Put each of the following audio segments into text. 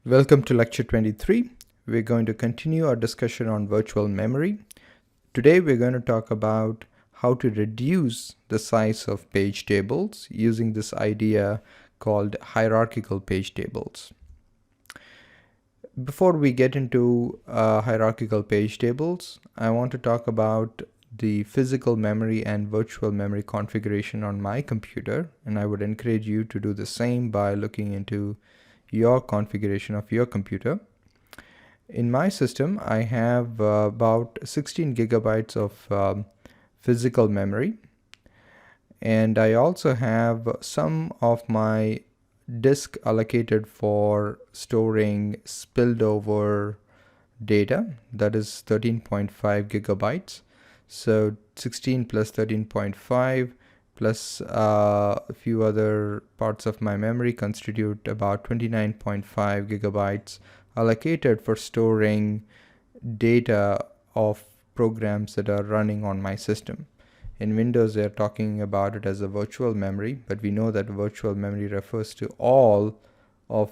Welcome to lecture 23. We're going to continue our discussion on virtual memory. Today we're going to talk about how to reduce the size of page tables using this idea called hierarchical page tables. Before we get into hierarchical page tables, I want to talk about the physical memory and virtual memory configuration on my computer, and I would encourage you to do the same by looking into your configuration of your computer. In my system, I have about 16 gigabytes of physical memory, and I also have some of my disk allocated for storing spilled over data, that is 13.5 gigabytes. So 16 plus 13.5 plus a few other parts of my memory constitute about 29.5 gigabytes allocated for storing data of programs that are running on my system. In Windows, they're talking about it as a virtual memory, but we know that virtual memory refers to all of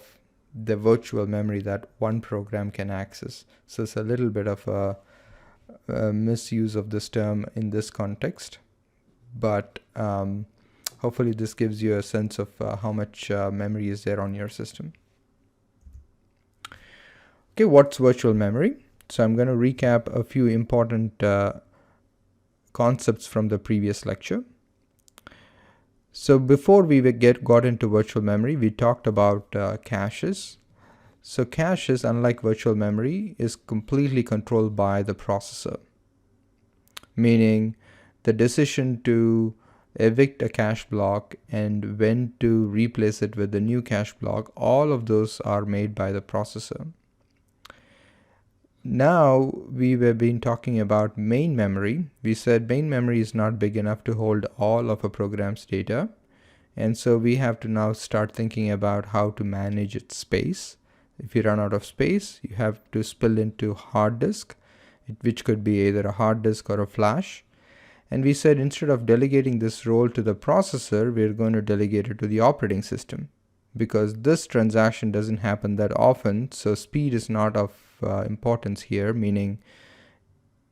the virtual memory that one program can access. So it's a little bit of a misuse of this term in this context, but hopefully this gives you a sense of how much memory is there on your system. Okay, what's virtual memory? So I'm going to recap a few important concepts from the previous lecture. So before we got into virtual memory, we talked about caches. So caches, unlike virtual memory, is completely controlled by the processor, meaning the decision to evict a cache block and when to replace it with the new cache block, all of those are made by the processor. Now we have been talking about main memory. We said main memory is not big enough to hold all of a program's data, and so we have to now start thinking about how to manage its space. If you run out of space, you have to spill into hard disk, which could be either a hard disk or a flash. And we said instead of delegating this role to the processor, we're going to delegate it to the operating system, because this transaction doesn't happen that often, so speed is not of importance here, meaning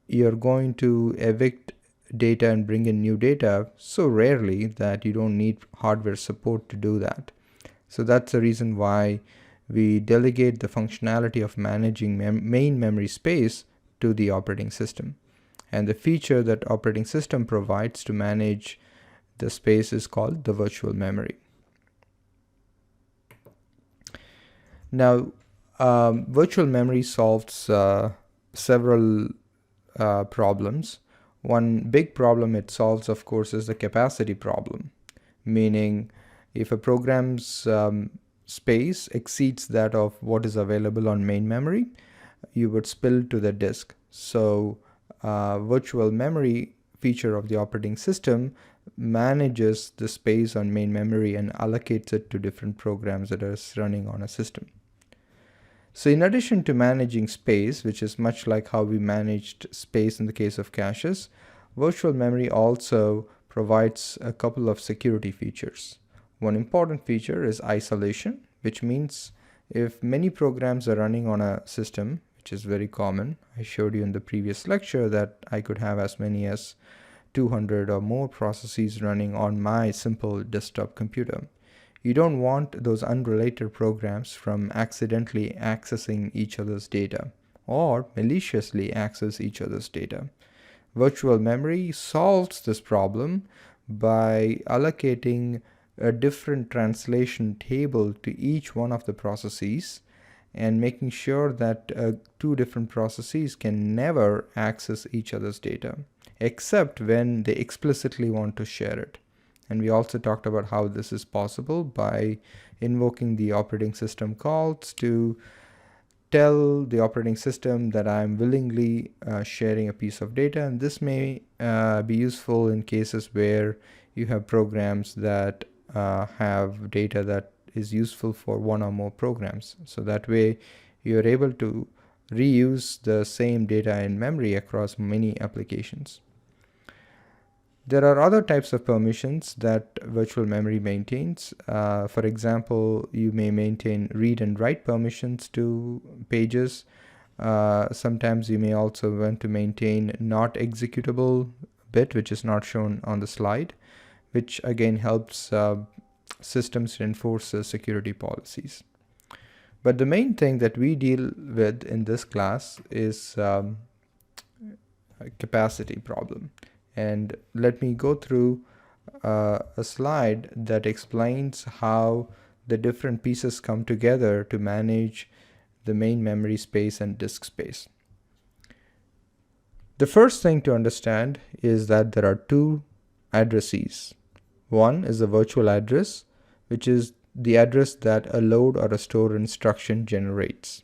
you're going to evict data and bring in new data so rarely that you don't need hardware support to do that. So that's the reason why we delegate the functionality of managing main memory space to the operating system. And the feature that operating system provides to manage the space is called the virtual memory. Now, virtual memory solves several problems. One big problem it solves, of course, is the capacity problem, meaning if a program's space exceeds that of what is available on main memory, you would spill to the disk. So virtual memory feature of the operating system manages the space on main memory and allocates it to different programs that are running on a system. So in addition to managing space, which is much like how we managed space in the case of caches, virtual memory also provides a couple of security features. One important feature is isolation, which means if many programs are running on a system, which is very common. I showed you in the previous lecture that I could have as many as 200 or more processes running on my simple desktop computer. You don't want those unrelated programs from accidentally accessing each other's data or maliciously access each other's data. Virtual memory solves this problem by allocating a different translation table to each one of the processes and making sure that two different processes can never access each other's data, except when they explicitly want to share it. And we also talked about how this is possible by invoking the operating system calls to tell the operating system that I'm willingly sharing a piece of data. And this may be useful in cases where you have programs that have data that is useful for one or more programs. So that way you're able to reuse the same data in memory across many applications. There are other types of permissions that virtual memory maintains. For example, you may maintain read and write permissions to pages. Sometimes you may also want to maintain not executable bit, which is not shown on the slide, which again helps systems to enforce security policies. But the main thing that we deal with in this class is a capacity problem. And let me go through a slide that explains how the different pieces come together to manage the main memory space and disk space. The first thing to understand is that there are two addresses. One is the virtual address, which is the address that a load or a store instruction generates.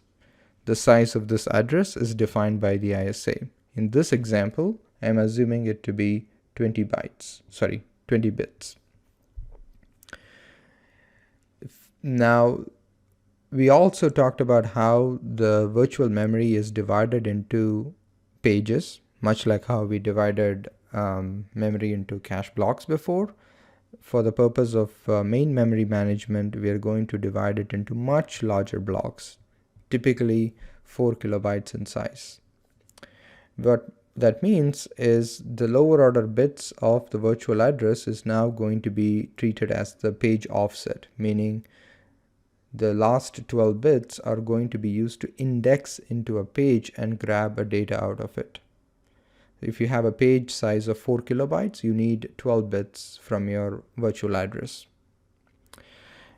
The size of this address is defined by the ISA. In this example, I'm assuming it to be 20 bits. Now, we also talked about how the virtual memory is divided into pages, much like how we divided memory into cache blocks before. For the purpose of main memory management, we are going to divide it into much larger blocks, typically 4 kilobytes in size. What that means is the lower order bits of the virtual address is now going to be treated as the page offset, meaning the last 12 bits are going to be used to index into a page and grab a data out of it. If you have a page size of 4 kilobytes, you need 12 bits from your virtual address.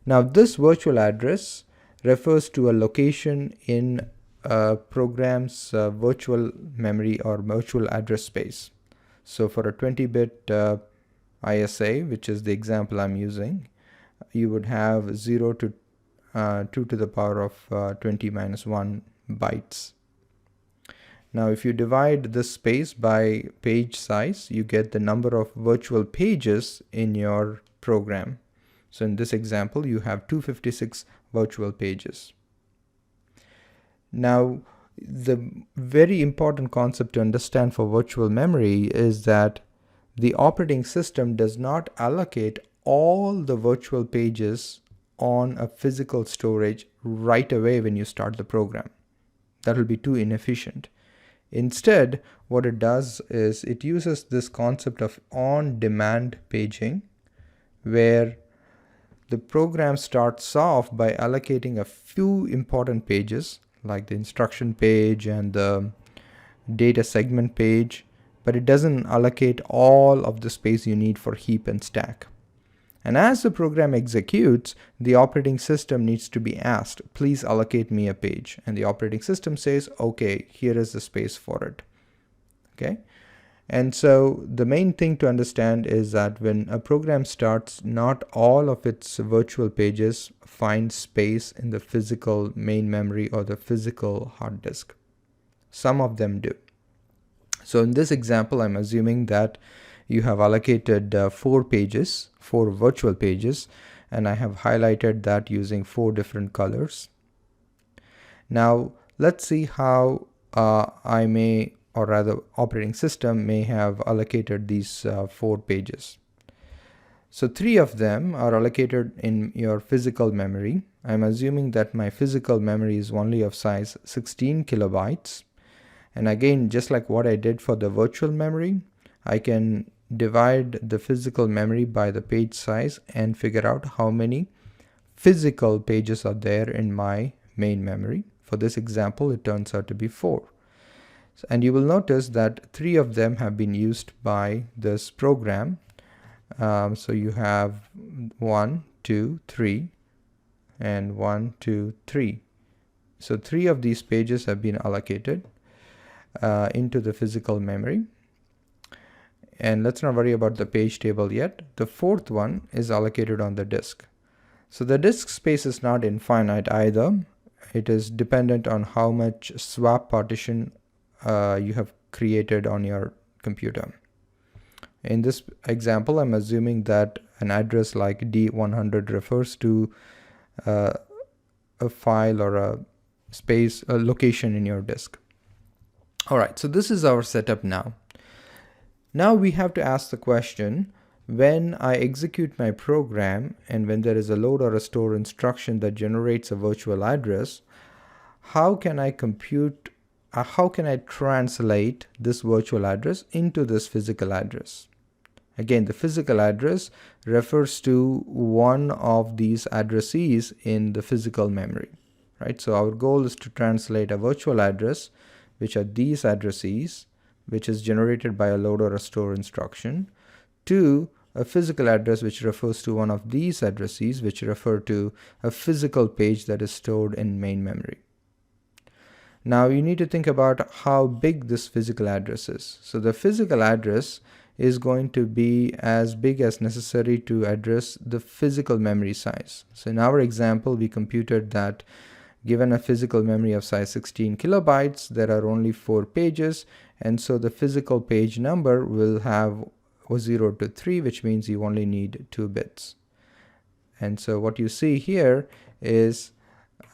Now, this virtual address refers to a location in a program's virtual memory or virtual address space. So for a 20-bit ISA, which is the example I'm using, you would have 0 to 2 to the power of 20 minus 1 bytes. Now, if you divide this space by page size, you get the number of virtual pages in your program. So in this example, you have 256 virtual pages. Now, the very important concept to understand for virtual memory is that the operating system does not allocate all the virtual pages on a physical storage right away when you start the program. That will be too inefficient. Instead, what it does is it uses this concept of on-demand paging, where the program starts off by allocating a few important pages, like the instruction page and the data segment page, but it doesn't allocate all of the space you need for heap and stack. And as the program executes, the operating system needs to be asked, please allocate me a page. And the operating system says, okay, here is the space for it. Okay. And so the main thing to understand is that when a program starts, not all of its virtual pages find space in the physical main memory or the physical hard disk. Some of them do. So in this example, I'm assuming that you have allocated 4 virtual pages, and I have highlighted that using 4 different colors. Now, let's see how I may, or rather operating system may have allocated these 4 pages. So 3 of them are allocated in your physical memory. I'm assuming that my physical memory is only of size 16 kilobytes. And again, just like what I did for the virtual memory, I can divide the physical memory by the page size and figure out how many physical pages are there in my main memory. For this example, it turns out to be 4. And you will notice that 3 of them have been used by this program. So you have 1, 2, 3, and 1, 2, 3. So 3 of these pages have been allocated into the physical memory. And let's not worry about the page table yet. The 4th one is allocated on the disk. So the disk space is not infinite either. It is dependent on how much swap partition you have created on your computer. In this example, I'm assuming that an address like D100 refers to a file or a location in your disk. All right, so this is our setup now. Now we have to ask the question, when I execute my program and when there is a load or a store instruction that generates a virtual address, how can I translate this virtual address into this physical address? Again, the physical address refers to one of these addressees in the physical memory, right? So our goal is to translate a virtual address, which are these addressees, which is generated by a load or a store instruction, to a physical address which refers to one of these addressees, which refer to a physical page that is stored in main memory. Now you need to think about how big this physical address is. So the physical address is going to be as big as necessary to address the physical memory size. So in our example, we computed that given a physical memory of size 16 kilobytes, there are only 4 pages, and so the physical page number will have 0 to 3, which means you only need 2 bits. And so what you see here is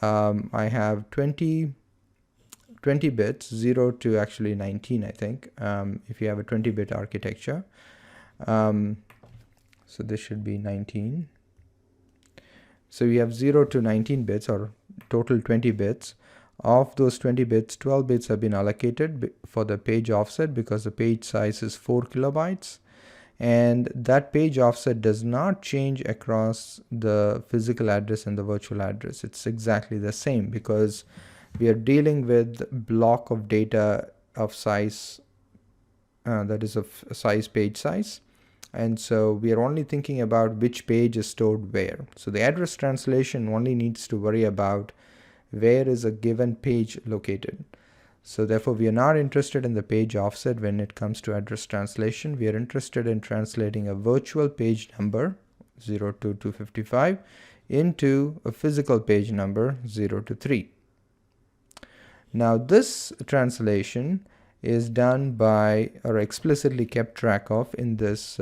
I have 20 bits, 0 to actually 19, I think, if you have a 20-bit architecture. So this should be 19. So we have 0 to 19 bits, or total 20 bits. Of those 20 bits, 12 bits have been allocated for the page offset because the page size is 4 kilobytes. And that page offset does not change across the physical address and the virtual address. It's exactly the same because we are dealing with block of data of size, that is of size page size. And so we are only thinking about which page is stored where. So the address translation only needs to worry about where is a given page located. So therefore we are not interested in the page offset when it comes to address translation. We are interested in translating a virtual page number 0 to 255 into a physical page number 0 to 3. Now this translation is done by, or explicitly kept track of, in this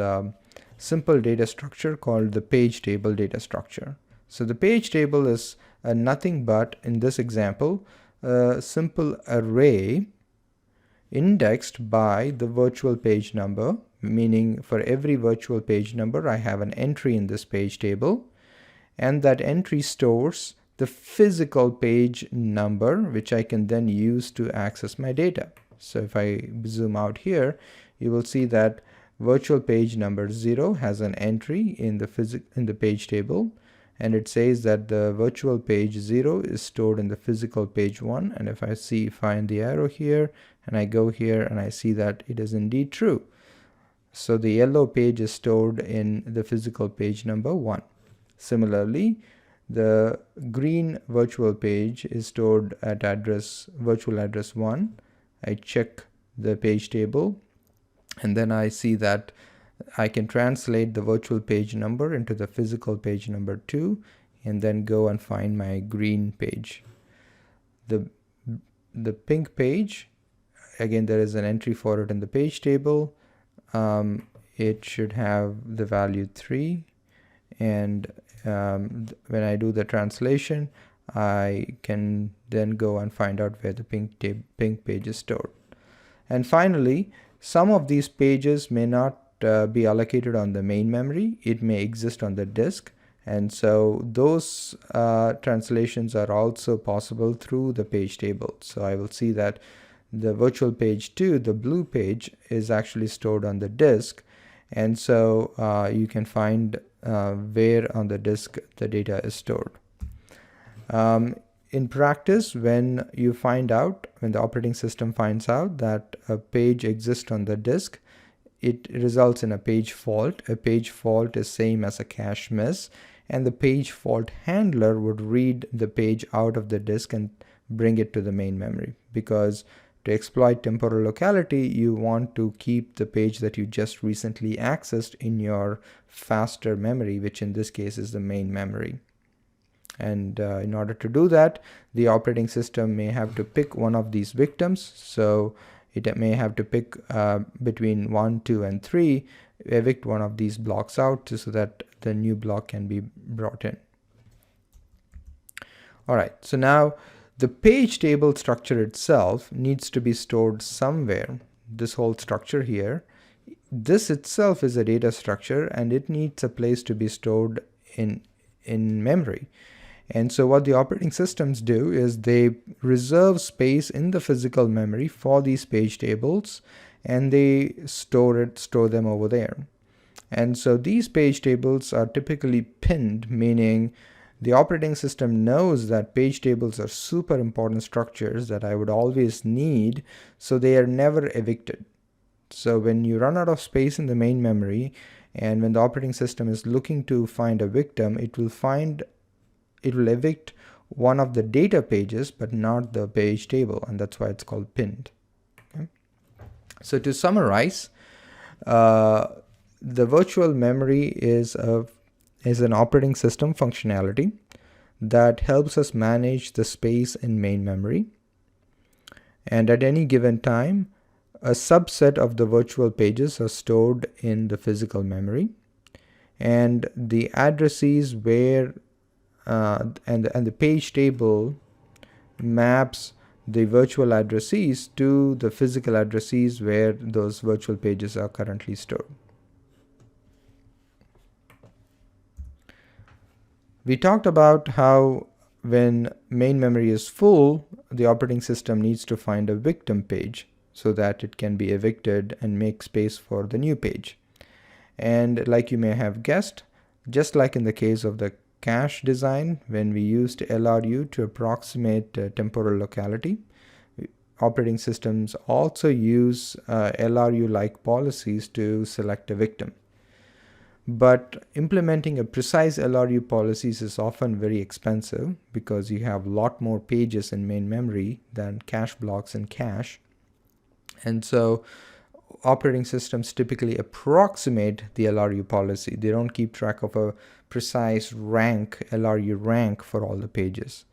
simple data structure called the page table data structure. So the page table is nothing but, in this example, a simple array indexed by the virtual page number, meaning for every virtual page number I have an entry in this page table, and that entry stores the physical page number, which I can then use to access my data. So if I zoom out here, you will see that virtual page number 0 has an entry in the page table, and it says that the virtual page 0 is stored in the physical page 1. And if I find the arrow here and I go here and I see that it is indeed true. So the yellow page is stored in the physical page number 1. Similarly, the green virtual page is stored at virtual address 1. I check the page table and then I see that I can translate the virtual page number into the physical page number 2 and then go and find my green page. The pink page, again, there is an entry for it in the page table. It should have the value 3, and when I do the translation, I can then go and find out where the pink page is stored. And finally, some of these pages may not be allocated on the main memory. It may exist on the disk, and so those translations are also possible through the page table. So I will see that the virtual page 2, the blue page, is actually stored on the disk, and so you can find where on the disk the data is stored. In practice, when the operating system finds out that a page exists on the disk, it results in a page fault. A page fault is same as a cache miss, and the page fault handler would read the page out of the disk and bring it to the main memory, because to exploit temporal locality, you want to keep the page that you just recently accessed in your faster memory, which in this case is the main memory. And in order to do that, the operating system may have to pick one of these victims. So it may have to pick between 1, 2, and 3, evict one of these blocks out so that the new block can be brought in. All right, so now the page table structure itself needs to be stored somewhere. This whole structure here, this itself is a data structure, and it needs a place to be stored in memory. And so what the operating systems do is they reserve space in the physical memory for these page tables, and they store them over there. And so these page tables are typically pinned, meaning the operating system knows that page tables are super important structures that I would always need, so they are never evicted. So when you run out of space in the main memory, and when the operating system is looking to find a victim, it will evict one of the data pages but not the page table, and that's why it's called pinned. Okay? So to summarize, the virtual memory is an operating system functionality that helps us manage the space in main memory. And at any given time, a subset of the virtual pages are stored in the physical memory, and the addresses where and the page table maps the virtual addresses to the physical addresses where those virtual pages are currently stored. We talked about how when main memory is full, the operating system needs to find a victim page so that it can be evicted and make space for the new page. And like you may have guessed, just like in the case of the cache design, when we used LRU to approximate temporal locality, operating systems also use LRU-like policies to select a victim. But implementing a precise LRU policies is often very expensive because you have a lot more pages in main memory than cache blocks in cache. And so operating systems typically approximate the LRU policy. They don't keep track of a precise rank, LRU rank for all the pages.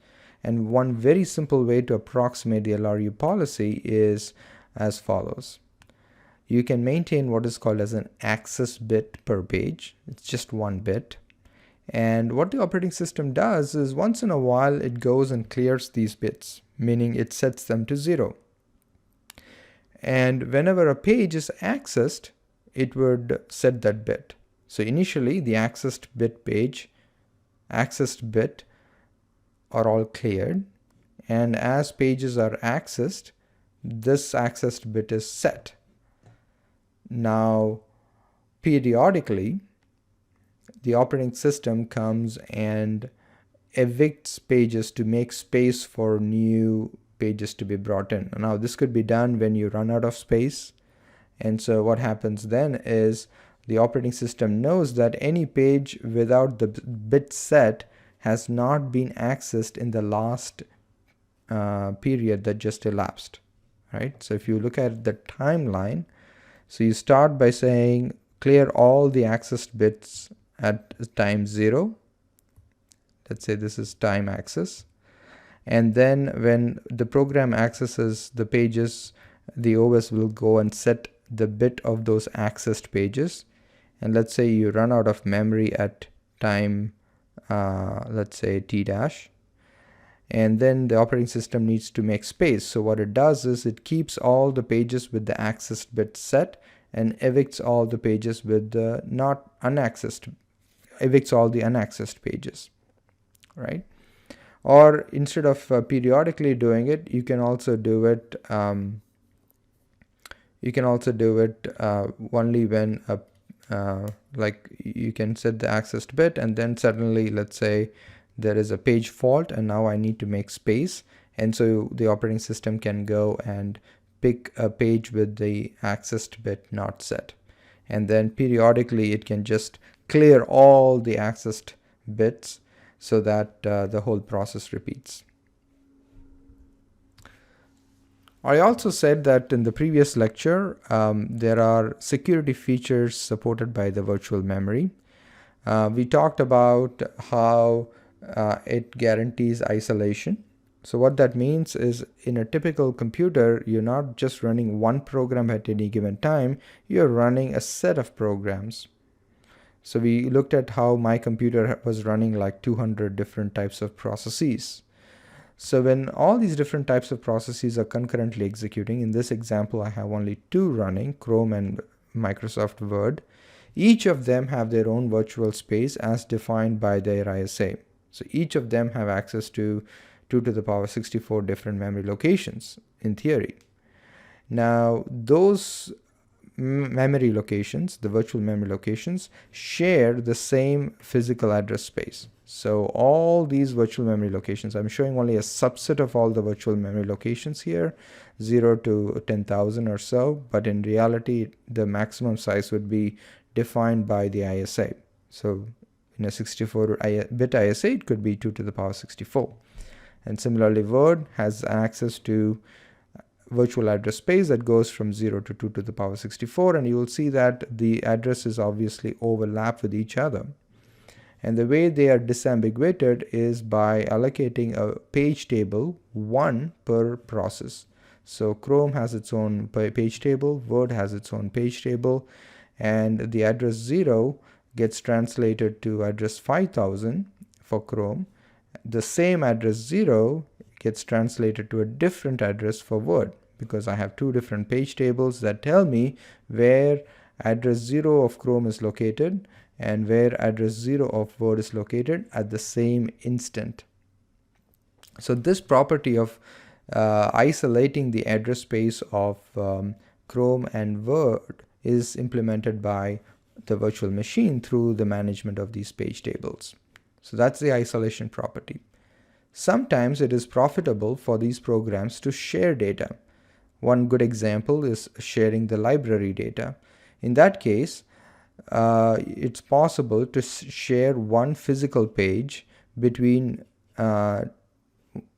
And one very simple way to approximate the LRU policy is as follows. You can maintain what is called as an access bit per page. It's just one bit. And what the operating system does is once in a while it goes and clears these bits, meaning it sets them to 0. And whenever a page is accessed, it would set that bit. So initially the accessed bit are all cleared, and as pages are accessed, this accessed bit is set. Now, periodically, the operating system comes and evicts pages to make space for new pages to be brought in. Now, this could be done when you run out of space. And so what happens then is the operating system knows that any page without the bit set has not been accessed in the last period that just elapsed, right? So if you look at the timeline, so you start by saying clear all the accessed bits at time 0. Let's say this is time access. And then when the program accesses the pages, the OS will go and set the bit of those accessed pages. And let's say you run out of memory at time, let's say t dash. And then the operating system needs to make space. So what it does is it keeps all the pages with the accessed bit set and evicts all the pages with the not unaccessed, evicts all the unaccessed pages, right? Or instead of periodically doing it, you can also do it. Only when like you can set the accessed bit, and then suddenly, let's say there is a page fault and now I need to make space, and so the operating system can go and pick a page with the accessed bit not set, and then periodically it can just clear all the accessed bits so that the whole process repeats. I also said that in the previous lecture there are security features supported by the virtual memory. We talked about how it guarantees isolation. So what that means is in a typical computer, you're not just running one program at any given time, you're running a set of programs. So we looked at how my computer was running like 200 different types of processes. So when all these different types of processes are concurrently executing, in this example I have only 2 running, Chrome and Microsoft Word. Each of them have their own virtual space as defined by their ISA. So each of them have access to 2 to the power 64 different memory locations in theory. Now, those memory locations, the virtual memory locations, share the same physical address space. So all these virtual memory locations, I'm showing only a subset of all the virtual memory locations here, 0 to 10,000 or so, but in reality, the maximum size would be defined by the ISA. So in a 64-bit ISA, it could be 2 to the power 64. And similarly, Word has access to virtual address space that goes from 0 to 2 to the power 64, and you will see that the addresses obviously overlap with each other. And the way they are disambiguated is by allocating a page table, one per process. So Chrome has its own page table, Word has its own page table, and the address 0 gets translated to address 5000 for Chrome. The same address 0 gets translated to a different address for Word, because I have two different page tables that tell me where address 0 of Chrome is located and where address 0 of Word is located at the same instant. So this property of isolating the address space of Chrome and Word is implemented by the virtual machine through the management of these page tables. So that's the isolation property. Sometimes it is profitable for these programs to share data. One good example is sharing the library data. In that case, it's possible to share one physical page between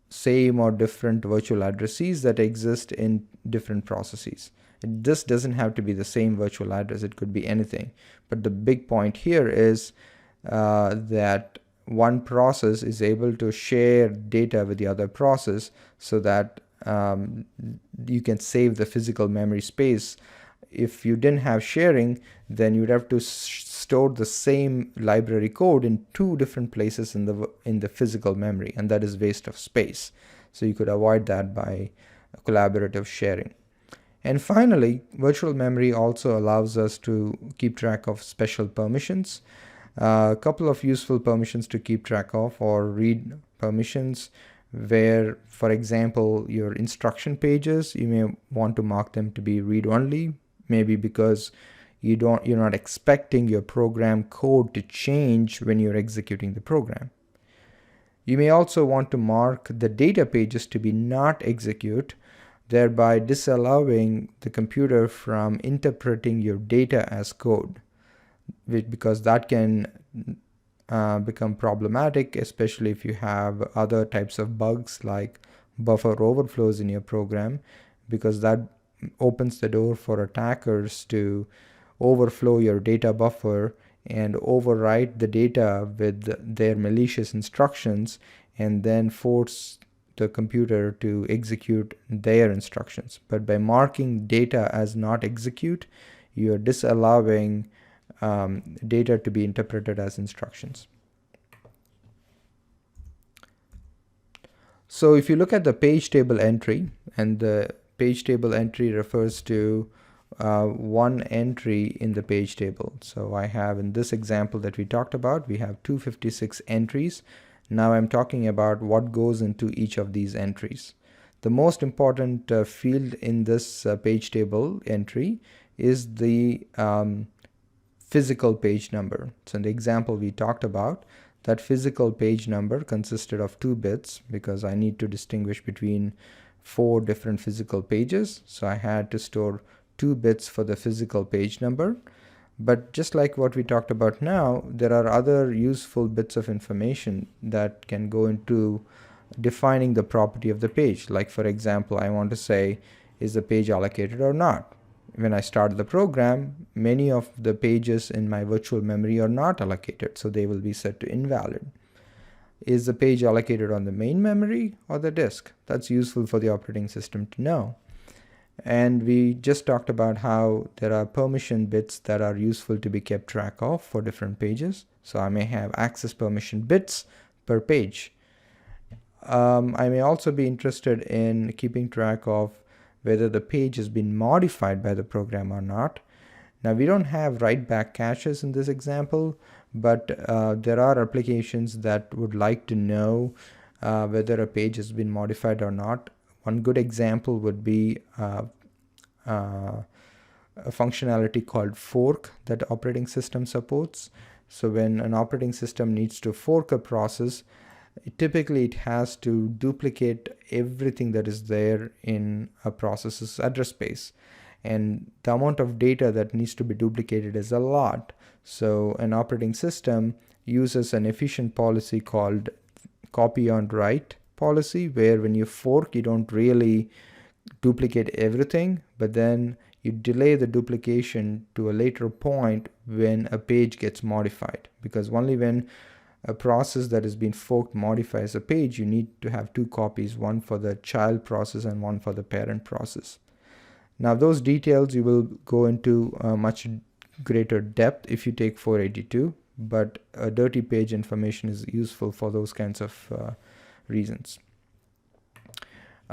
same or different virtual addresses that exist in different processes. This doesn't have to be the same virtual address, it could be anything. But the big point here is that one process is able to share data with the other process so that you can save the physical memory space. If you didn't have sharing, then you'd have to store the same library code in two different places in the physical memory, and that is waste of space. So you could avoid that by collaborative sharing. And finally, virtual memory also allows us to keep track of special permissions. A couple of useful permissions to keep track of are read permissions, where, for example, your instruction pages, you may want to mark them to be read only, maybe because you're not expecting your program code to change when you're executing the program. You may also want to mark the data pages to be not execute, thereby disallowing the computer from interpreting your data as code, because that can become problematic, especially if you have other types of bugs like buffer overflows in your program, because that opens the door for attackers to overflow your data buffer and overwrite the data with their malicious instructions and then force the computer to execute their instructions. But by marking data as not execute, you are disallowing data to be interpreted as instructions. So if you look at the page table entry, and the page table entry refers to one entry in the page table. So I have, in this example that we talked about, we have 256 entries. Now I'm talking about what goes into each of these entries. The most important field in this page table entry is the physical page number. So in the example we talked about, that physical page number consisted of 2 bits, because I need to distinguish between 4 different physical pages. So I had to store 2 bits for the physical page number. But just like what we talked about now, there are other useful bits of information that can go into defining the property of the page. Like, for example, I want to say, is the page allocated or not? When I start the program, many of the pages in my virtual memory are not allocated, so they will be set to invalid. Is the page allocated on the main memory or the disk? That's useful for the operating system to know. And we just talked about how there are permission bits that are useful to be kept track of for different pages. So I may have access permission bits per page. I may also be interested in keeping track of whether the page has been modified by the program or not. Now we don't have write back caches in this example, but there are applications that would like to know whether a page has been modified or not. One good example would be a functionality called fork that operating system supports. So when an operating system needs to fork a process, typically it has to duplicate everything that is there in a process's address space, and the amount of data that needs to be duplicated is a lot. So an operating system uses an efficient policy called copy on write policy, where when you fork, you don't really duplicate everything, but then you delay the duplication to a later point when a page gets modified, because only when a process that has been forked modifies a page, you need to have two copies, one for the child process and one for the parent process. Now those details you will go into much greater depth if you take 482, but a dirty page information is useful for those kinds of reasons.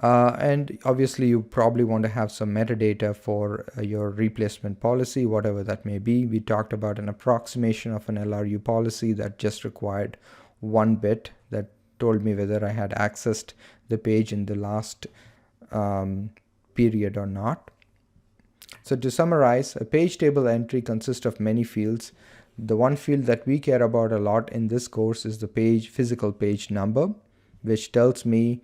And obviously you probably want to have some metadata for your replacement policy, whatever that may be. We talked about an approximation of an LRU policy that just required 1 bit that told me whether I had accessed the page in the last period or not. So to summarize, a page table entry consists of many fields. The one field that we care about a lot in this course is the physical page number, which tells me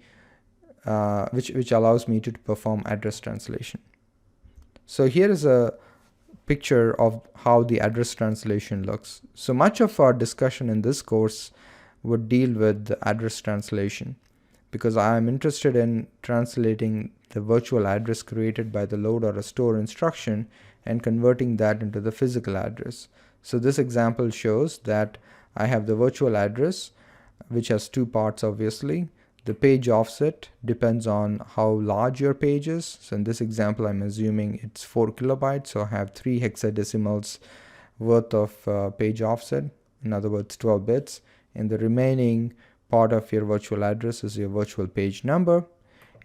which allows me to perform address translation. So here is a picture of how the address translation looks. So much of our discussion in this course would deal with the address translation, because I am interested in translating the virtual address created by the load or restore instruction and converting that into the physical address. So this example shows that I have the virtual address, which has two parts obviously. The page offset depends on how large your page is. So in this example, I'm assuming it's 4 kilobytes. So I have 3 hexadecimals worth of page offset, in other words, 12 bits. And the remaining part of your virtual address is your virtual page number.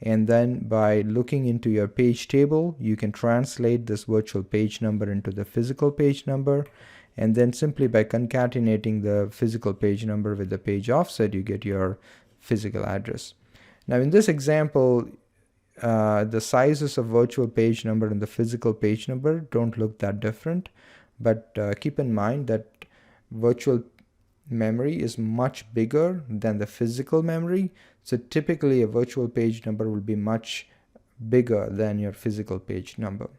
And then by looking into your page table, you can translate this virtual page number into the physical page number. And then simply by concatenating the physical page number with the page offset, you get your physical address. Now in this example, the sizes of virtual page number and the physical page number don't look that different, but keep in mind that virtual memory is much bigger than the physical memory. So typically a virtual page number will be much bigger than your physical page number.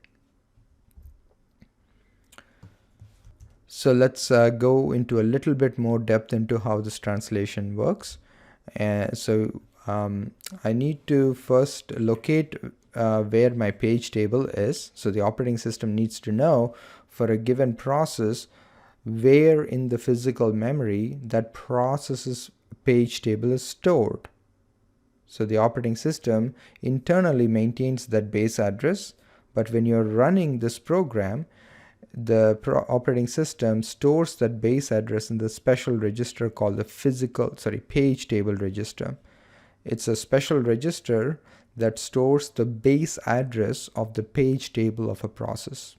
So let's go into a little bit more depth into how this translation works. I need to first locate where my page table is. So the operating system needs to know for a given process where in the physical memory that process's page table is stored. So the operating system internally maintains that base address, but when you're running this program, the operating system stores that base address in the special register called the page table register. It's a special register that stores the base address of the page table of a process.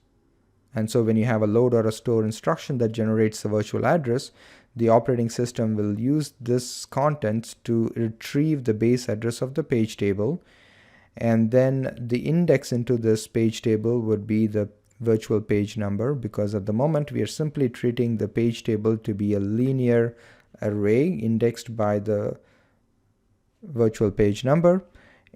And so when you have a load or a store instruction that generates the virtual address, the operating system will use this contents to retrieve the base address of the page table. And then the index into this page table would be the virtual page number, because at the moment we are simply treating the page table to be a linear array indexed by the virtual page number.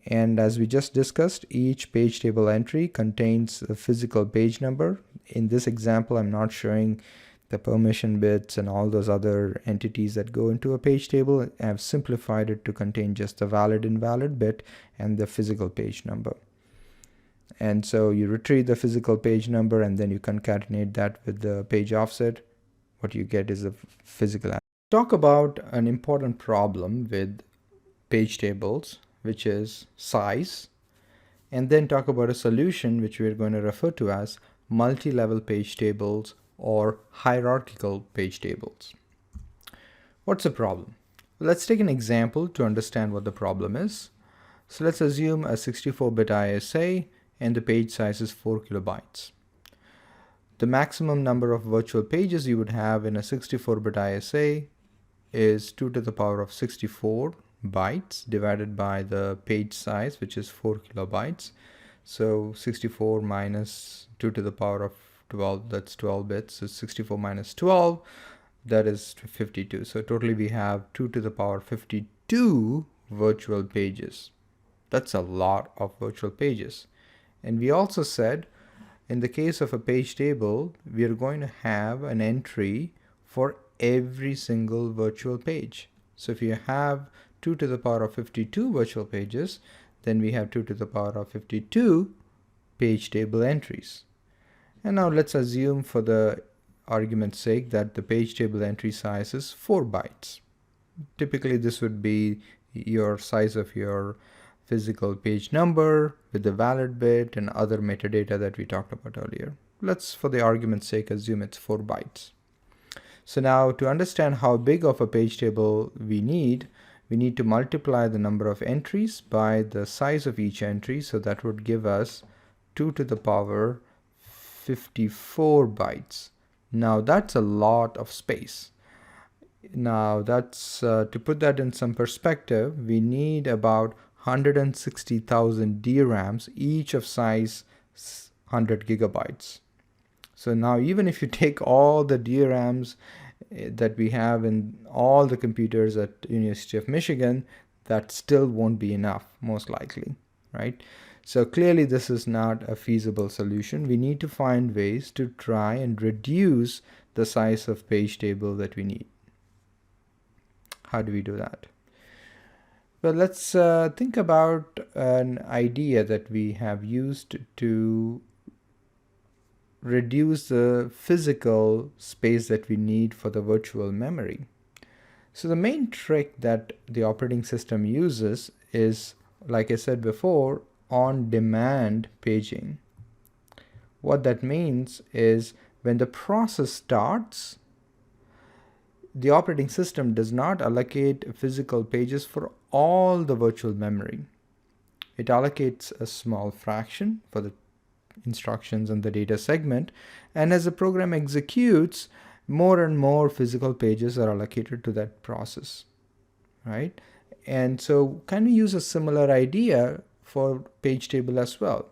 And as we just discussed, each page table entry contains a physical page number. In this example, I'm not showing the permission bits and all those other entities that go into a page table. I have simplified it to contain just the valid invalid bit and the physical page number. And so you retrieve the physical page number and then you concatenate that with the page offset. What you get is a physical address. Talk about an important problem with page tables, which is size, and then talk about a solution which we're going to refer to as multi-level page tables or hierarchical page tables. What's the problem? Let's take an example to understand what the problem is. So let's assume a 64-bit ISA and the page size is 4 kilobytes. the maximum number of virtual pages you would have in a 64-bit ISA is 2 to the power of 64 bytes divided by the page size, which is 4 kilobytes. So 64 minus 2 to the power of 12, that's 12 bits. So 64 minus 12, that is 52. So totally we have 2 to the power 52 virtual pages. That's a lot of virtual pages. And we also said in the case of a page table, we are going to have an entry for every single virtual page. So if you have 2 to the power of 52 virtual pages, then we have 2 to the power of 52 page table entries. And now let's assume for the argument's sake that the page table entry size is 4 bytes. Typically this would be your size of your physical page number with the valid bit and other metadata that we talked about earlier. Let's, for the argument's sake, assume it's 4 bytes. So now to understand how big of a page table we need to multiply the number of entries by the size of each entry. So that would give us 2 to the power 54 bytes. Now that's a lot of space. Now that's to put that in some perspective, we need about 160,000 DRAMs, each of size 100 gigabytes. So now even if you take all the DRAMs that we have in all the computers at University of Michigan, that still won't be enough, most likely, right? So clearly this is not a feasible solution. We need to find ways to try and reduce the size of page table that we need. How do we do that? Well, let's think about an idea that we have used to reduce the physical space that we need for the virtual memory. So the main trick that the operating system uses is, like I said before, on-demand paging. What that means is when the process starts, the operating system does not allocate physical pages for all the virtual memory. It allocates a small fraction for the instructions and the data segment, and as the program executes, more and more physical pages are allocated to that process, right? And so can we use a similar idea for page table as well?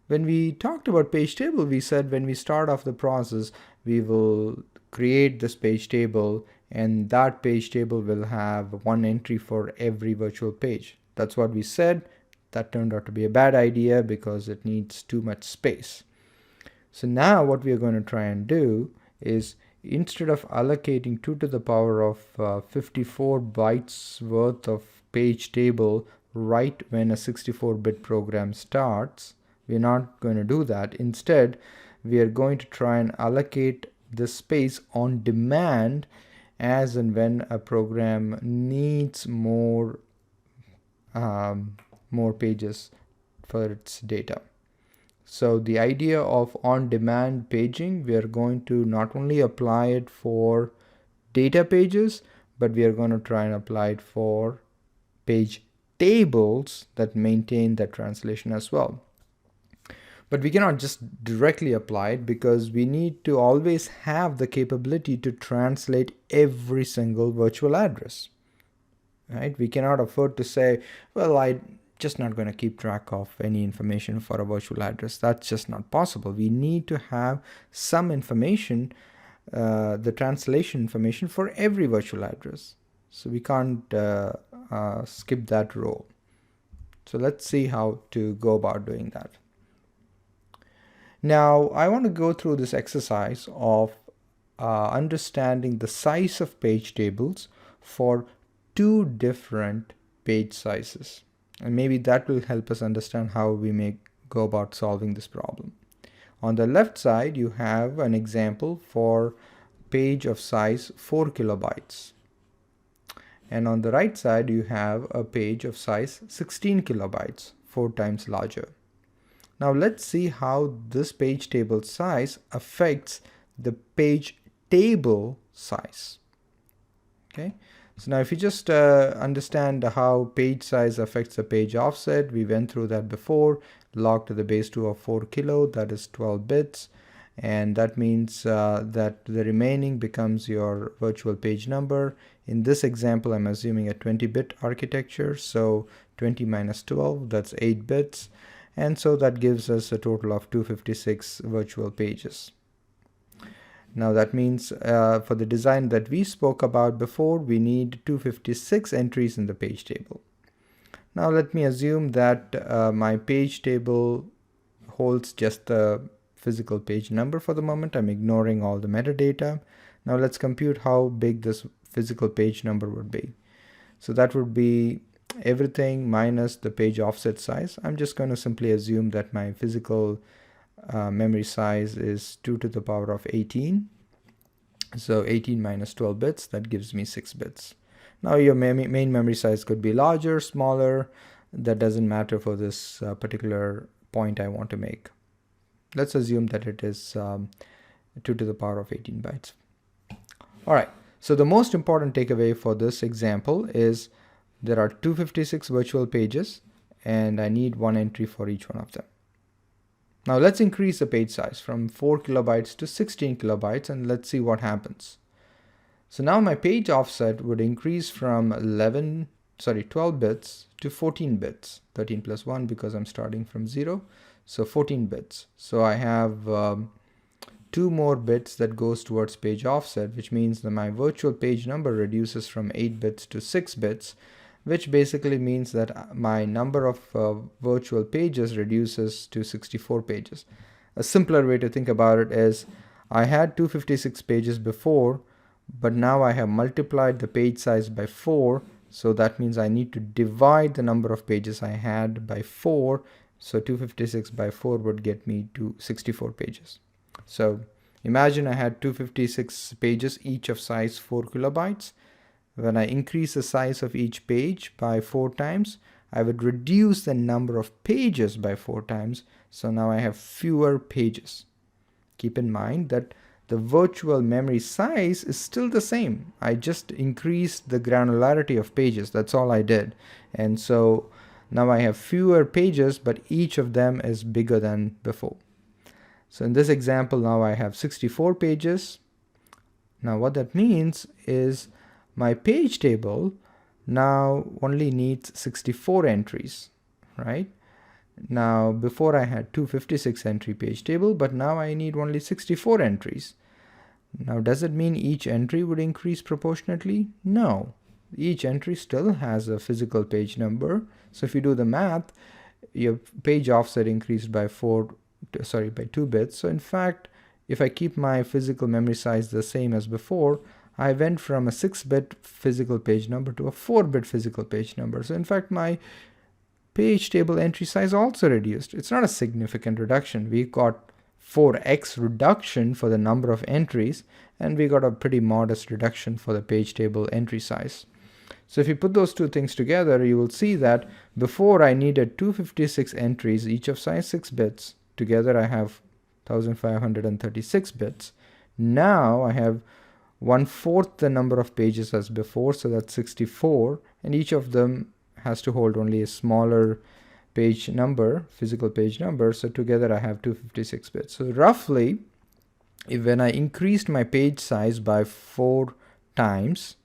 When we talked about page table, we said when we start off the process, we will create this page table, and that page table will have one entry for every virtual page. That's what we said. That turned out to be a bad idea because it needs too much space. So now what we are going to try and do is, instead of allocating 2 to the power of 54 bytes worth of page table right when a 64-bit program starts, we're not going to do that. Instead, we are going to try and allocate the space on demand as and when a program needs more pages for its data. So the idea of on-demand paging, we are going to not only apply it for data pages, but we are going to try and apply it for page tables that maintain that translation as well. But we cannot just directly apply it because we need to always have the capability to translate every single virtual address, right? We cannot afford to say, well, I'm just not going to keep track of any information for a virtual address. That's just not possible. We need to have some information, the translation information for every virtual address. So we can't skip that row. So let's see how to go about doing that. Now, I want to go through this exercise of understanding the size of page tables for 2 different page sizes. And maybe that will help us understand how we may go about solving this problem. On the left side, you have an example for page of size 4 kilobytes. And on the right side, you have a page of size 16 kilobytes, 4 times larger. Now let's see how this page table size affects the page table size. Okay, so now if you just understand how page size affects the page offset, we went through that before. Log to the base 2 of 4 kilo, that is 12 bits. and that means that the remaining becomes your virtual page number. In this example, I'm assuming a 20-bit architecture, so 20 minus 12, that's 8 bits, and so that gives us a total of 256 virtual pages. Now that means for the design that we spoke about before, we need 256 entries in the page table. Now let me assume that my page table holds just the physical page number for the moment. I'm ignoring all the metadata. Now let's compute how big this physical page number would be. So that would be everything minus the page offset size. I'm just going to simply assume that my physical memory size is 2 to the power of 18. So 18 minus 12 bits, that gives me 6 bits. Now your main memory size could be larger, smaller. That doesn't matter for this particular point I want to make. Let's assume that it is 2 to the power of 18 bytes. All right, so the most important takeaway for this example is there are 256 virtual pages and I need one entry for each one of them. Now let's increase the page size from 4 kilobytes to 16 kilobytes and let's see what happens. So now my page offset would increase from 12 bits to 14 bits, 13 plus 1 because I'm starting from 0, so 14 bits. So I have 2 more bits that goes towards page offset, which means that my virtual page number reduces from 8 bits to 6 bits, which basically means that my number of virtual pages reduces to 64 pages. A simpler way to think about it is I had 256 pages before, but now I have multiplied the page size by 4, so that means I need to divide the number of pages I had by 4, so 256 by 4 would get me to 64 pages. So imagine I had 256 pages, each of size 4 kilobytes. When I increase the size of each page by 4 times, I would reduce the number of pages by 4 times, so now I have fewer pages. Keep in mind that the virtual memory size is still the same. I just increased the granularity of pages. That's all I did. And so now I have fewer pages, but each of them is bigger than before. So in this example, now I have 64 pages. Now what that means is my page table now only needs 64 entries, right? Now before I had 256 entry page table, but now I need only 64 entries. Now does it mean each entry would increase proportionately? No. Each entry still has a physical page number. So if you do the math, your page offset increased by 2 bits. So in fact, if I keep my physical memory size the same as before, I went from a 6-bit physical page number to a 4-bit physical page number. So in fact, my page table entry size also reduced. It's not a significant reduction. We got 4x reduction for the number of entries, and we got a pretty modest reduction for the page table entry size. So if you put those two things together, you will see that before I needed 256 entries, each of size 6 bits. Together I have 1536 bits. Now I have 1/4 the number of pages as before, so that's 64, and each of them has to hold only a smaller page number, physical page number, so together I have 256 bits. So roughly, when I increased my page size by 4 times,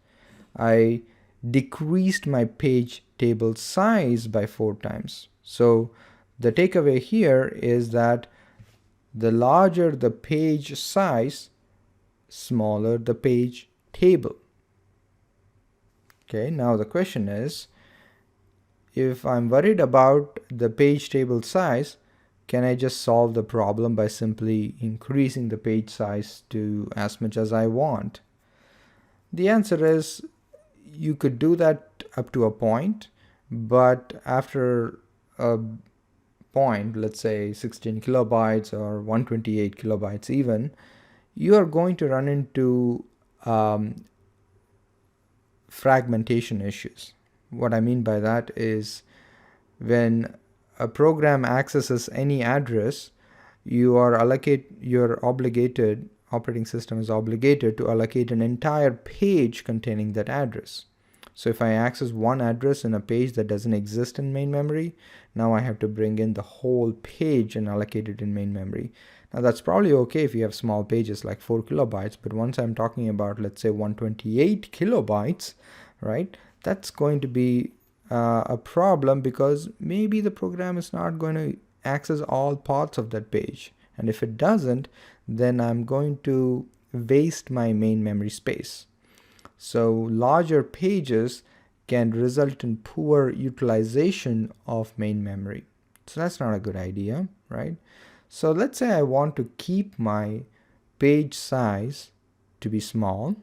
I decreased my page table size by 4 times. So the takeaway here is that the larger the page size, smaller the page table. Okay, now the question is, if I'm worried about the page table size, can I just solve the problem by simply increasing the page size to as much as I want? The answer is you could do that up to a point, but after a point, let's say 16 kilobytes or 128 kilobytes even, you are going to run into fragmentation issues. What I mean by that is when a program accesses any address, operating system is obligated to allocate an entire page containing that address. So if I access one address in a page that doesn't exist in main memory, now I have to bring in the whole page and allocate it in main memory. Now that's probably okay if you have small pages like 4 kilobytes, but once I'm talking about, let's say, 128 kilobytes, right, that's going to be a problem, because maybe the program is not going to access all parts of that page. And if it doesn't, then I'm going to waste my main memory space. So larger pages can result in poor utilization of main memory. So that's not a good idea, right? So let's say I want to keep my page size to be small,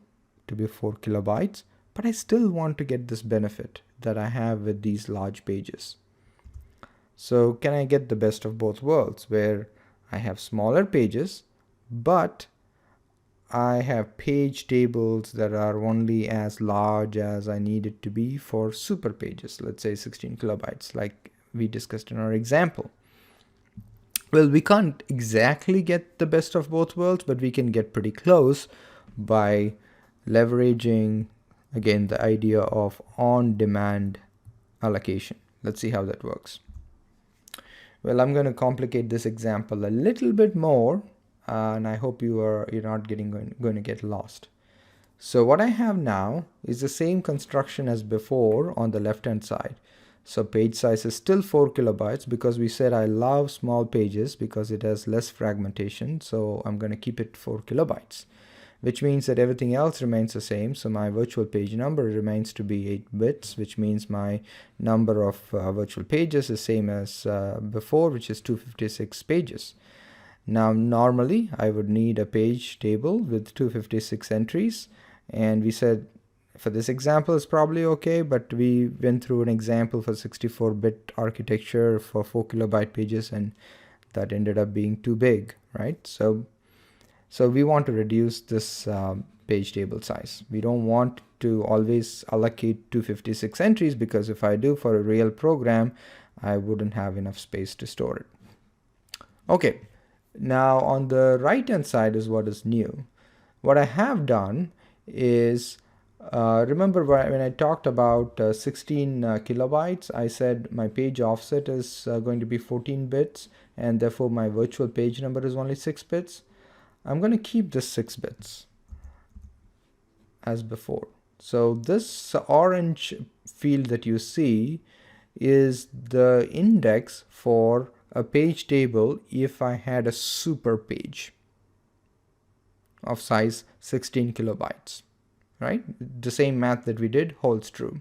to be 4 kilobytes, but I still want to get this benefit that I have with these large pages. So can I get the best of both worlds, where I have smaller pages, but I have page tables that are only as large as I need it to be for super pages, let's say 16 kilobytes, like we discussed in our example. Well, we can't exactly get the best of both worlds, but we can get pretty close by leveraging, again, the idea of on-demand allocation. Let's see how that works. Well, I'm going to complicate this example a little bit more, and I hope you're not going to get lost. So what I have now is the same construction as before on the left hand side. So page size is still 4 kilobytes, because we said I love small pages because it has less fragmentation. So I'm going to keep it 4 kilobytes, which means that everything else remains the same. So my virtual page number remains to be 8 bits, which means my number of virtual pages is same as before, which is 256 pages. Now normally I would need a page table with 256 entries, and we said for this example it's probably okay, but we went through an example for 64-bit architecture for 4 kilobyte pages, and that ended up being too big, right? So we want to reduce this page table size. We don't want to always allocate 256 entries, because if I do for a real program, I wouldn't have enough space to store it. Okay, now on the right hand side is what is new. What I have done is, remember when I talked about 16 kilobytes, I said my page offset is going to be 14 bits, and therefore my virtual page number is only 6 bits. I'm going to keep this 6 bits as before. So this orange field that you see is the index for a page table if I had a super page of size 16 kilobytes, right? The same math that we did holds true.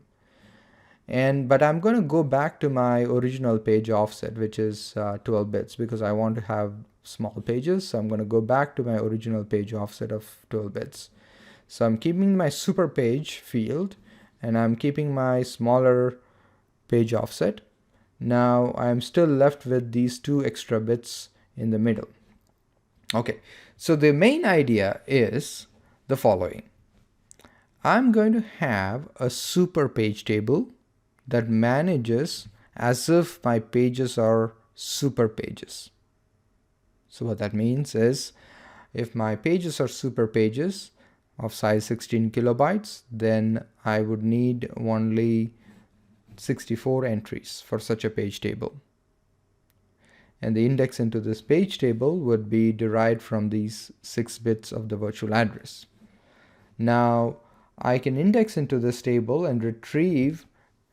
But I'm going to go back to my original page offset, which is 12 bits, because I want to have small pages. So I'm going to go back to my original page offset of 12 bits. So I'm keeping my super page field, and I'm keeping my smaller page offset. Now I'm still left with these 2 extra bits in the middle. Okay, so the main idea is the following. I'm going to have a super page table that manages as if my pages are super pages. So what that means is, if my pages are super pages of size 16 kilobytes, then I would need only 64 entries for such a page table. And the index into this page table would be derived from these 6 bits of the virtual address. Now I can index into this table and retrieve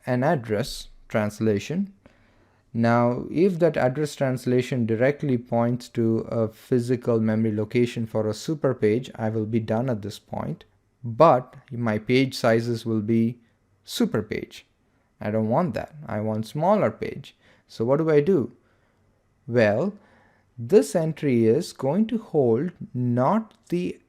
an address translation. Now if that address translation directly points to a physical memory location for a super page, I will be done at this point, but my page sizes will be super page. I don't want that. I want smaller page. So what do? Well, this entry is going to hold not the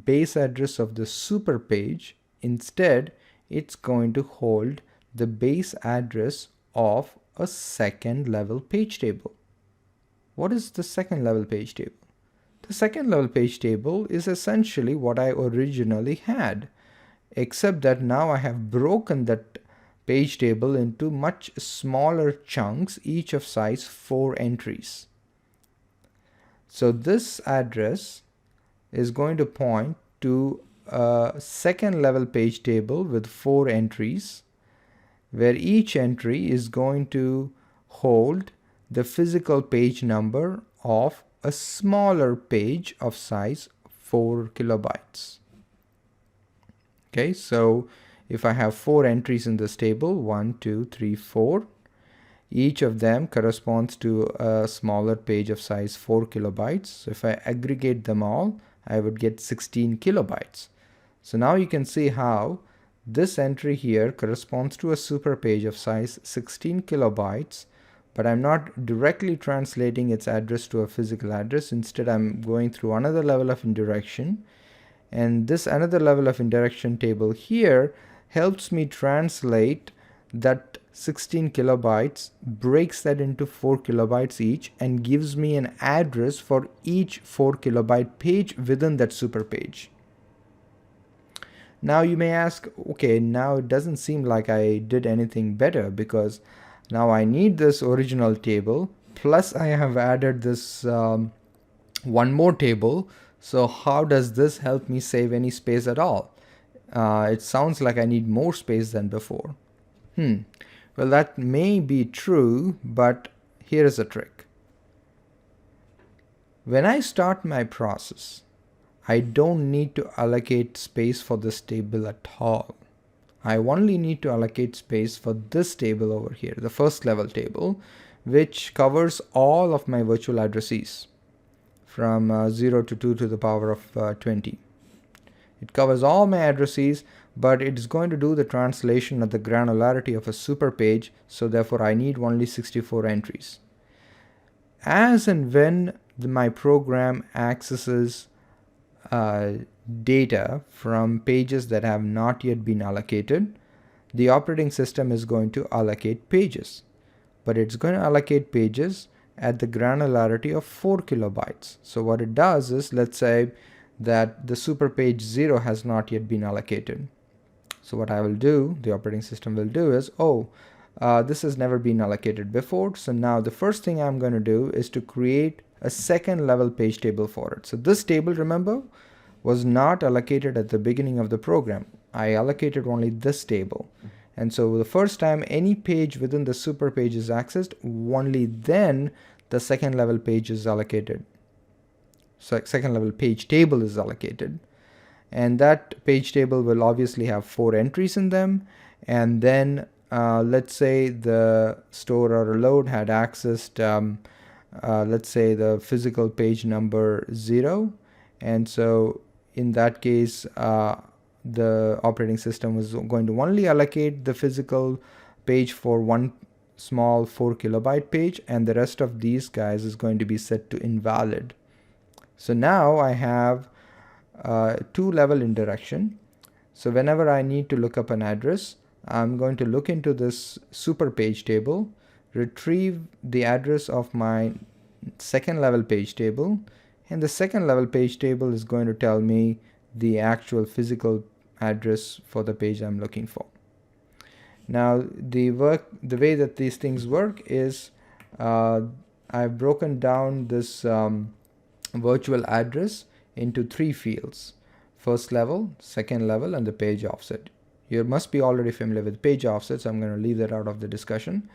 base address of the super page. Instead, it's going to hold the base address of a second level page table. What is the second level page table? The second level page table is essentially what I originally had, except that now I have broken that page table into much smaller chunks, each of size 4 entries. So this address is going to point to a second level page table with 4 entries, where each entry is going to hold the physical page number of a smaller page of size 4 kilobytes. Okay, so if I have 4 entries in this table, 1, 2, 3, 4, each of them corresponds to a smaller page of size 4 kilobytes. So if I aggregate them all, I would get 16 kilobytes. So now you can see how this entry here corresponds to a super page of size 16 kilobytes, but I'm not directly translating its address to a physical address. Instead, I'm going through another level of indirection. And this another level of indirection table here helps me translate that 16 kilobytes, breaks that into 4 kilobytes each, and gives me an address for each 4 kilobyte page within that super page. Now you may ask, okay, now it doesn't seem like I did anything better, because now I need this original table, plus I have added this one more table. So how does this help me save any space at all? It sounds like I need more space than before. Well, that may be true, but here is a trick. When I start my process, I don't need to allocate space for this table at all. I only need to allocate space for this table over here, the first level table, which covers all of my virtual addresses from 0 to 2 to the power of 20. It covers all my addresses, but it's going to do the translation at the granularity of a super page, so therefore I need only 64 entries. As and when my program accesses data from pages that have not yet been allocated, the operating system is going to allocate pages. But it's going to allocate pages at the granularity of 4 kilobytes. So what it does is, let's say that the super page 0 has not yet been allocated. So what I will do, the operating system will do is, this has never been allocated before. So now the first thing I'm going to do is to create a second level page table for it. So this table, remember, was not allocated at the beginning of the program. I allocated only this table. And so the first time any page within the super page is accessed, only then the second level page is allocated. So second level page table is allocated. And that page table will obviously have 4 entries in them. And then let's say the store or load had accessed, let's say the physical page number 0. And so in that case, the operating system was going to only allocate the physical page for one small 4 kilobyte page, and the rest of these guys is going to be set to invalid. So now I have 2 level indirection. So whenever I need to look up an address, I'm going to look into this super page table, retrieve the address of my second level page table, and the second level page table is going to tell me the actual physical address for the page I'm looking for. Now the way that these things work is I've broken down this virtual address into 3 fields: first level, second level, and the page offset. You must be already familiar with page offset, so I'm going to leave that out of the discussion,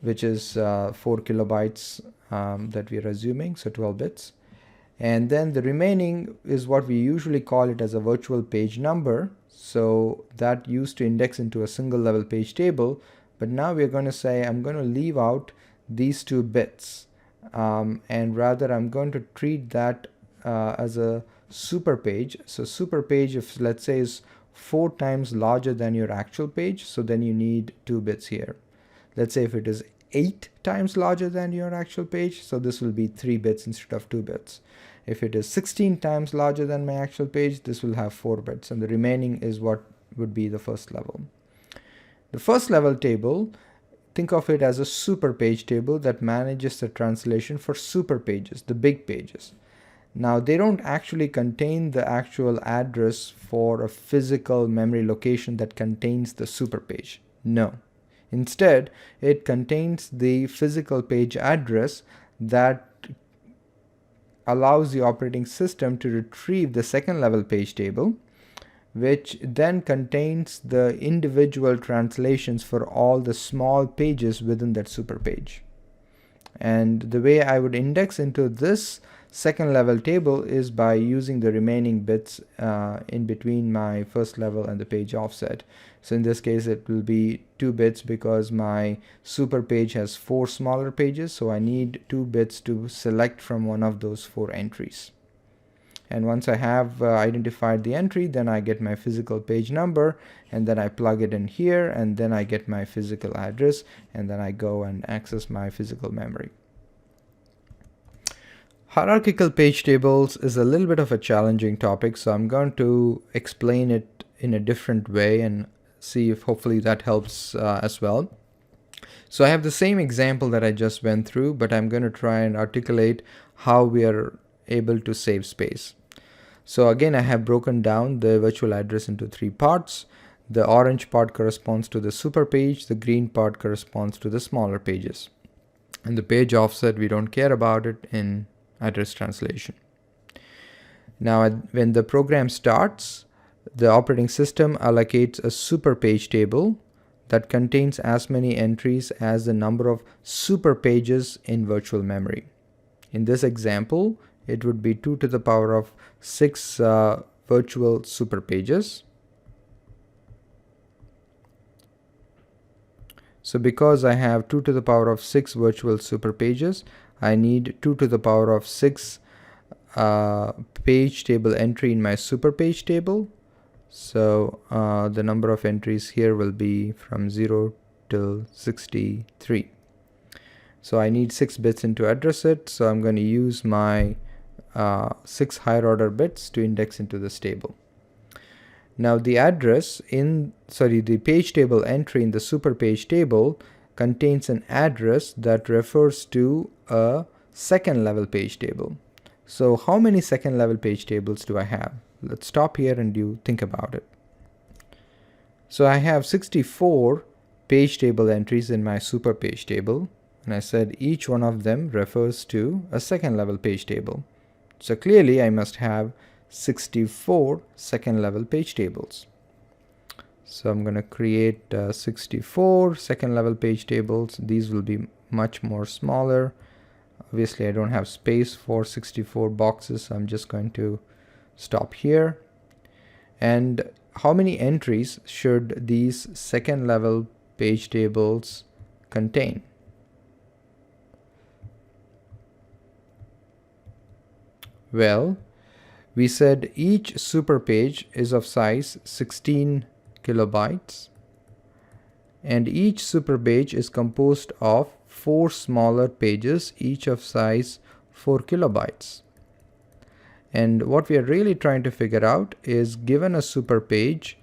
which is 4 kilobytes that we are assuming, so 12 bits. And then the remaining is what we usually call it as a virtual page number. So that used to index into a single level page table, but now we're going to say I'm going to leave out these 2 bits, and rather I'm going to treat that as a super page. So super page, if let's say is 4 times larger than your actual page, so then you need 2 bits here. Let's say if it is 8 times larger than your actual page, so this will be 3 bits instead of 2 bits. If it is 16 times larger than my actual page, this will have 4 bits, and the remaining is what would be the first level. The first level table, think of it as a super page table that manages the translation for super pages, the big pages. Now they don't actually contain the actual address for a physical memory location that contains the super page. No. Instead, it contains the physical page address that allows the operating system to retrieve the second level page table, which then contains the individual translations for all the small pages within that super page. And the way I would index into this second level table is by using the remaining bits in between my first level and the page offset. So in this case it will be 2 bits because my super page has 4 smaller pages, so I need 2 bits to select from one of those 4 entries. And once I have identified the entry, then I get my physical page number, and then I plug it in here, and then I get my physical address, and then I go and access my physical memory. Hierarchical page tables is a little bit of a challenging topic, so I'm going to explain it in a different way and see if hopefully that helps as well. So I have the same example that I just went through, but I'm going to try and articulate how we are able to save space. So again, I have broken down the virtual address into 3 parts. The orange part corresponds to the super page, the green part corresponds to the smaller pages. And the page offset, we don't care about it in address translation. Now, when the program starts, the operating system allocates a super page table that contains as many entries as the number of super pages in virtual memory. In this example, it would be 2 to the power of 6 virtual super pages. So because I have 2 to the power of 6 virtual super pages, I need 2 to the power of 6 page table entry in my super page table. So the number of entries here will be from 0 till 63. So I need 6 bits in to address it, so I'm going to use my 6 higher order bits to index into this table. Now the the page table entry in the super page table contains an address that refers to a second level page table. So how many second level page tables do I have? Let's stop here and you think about it. So I have 64 page table entries in my super page table, and I said each one of them refers to a second level page table. So clearly I must have 64 second level page tables. So I'm going to create 64 second level page tables. These will be much more smaller. Obviously I don't have space for 64 boxes, so I'm just going to stop here. And how many entries should these second level page tables contain? Well, we said each super page is of size 16 kilobytes, and each super page is composed of 4 smaller pages, each of size 4 kilobytes. And what we are really trying to figure out is, given a super page,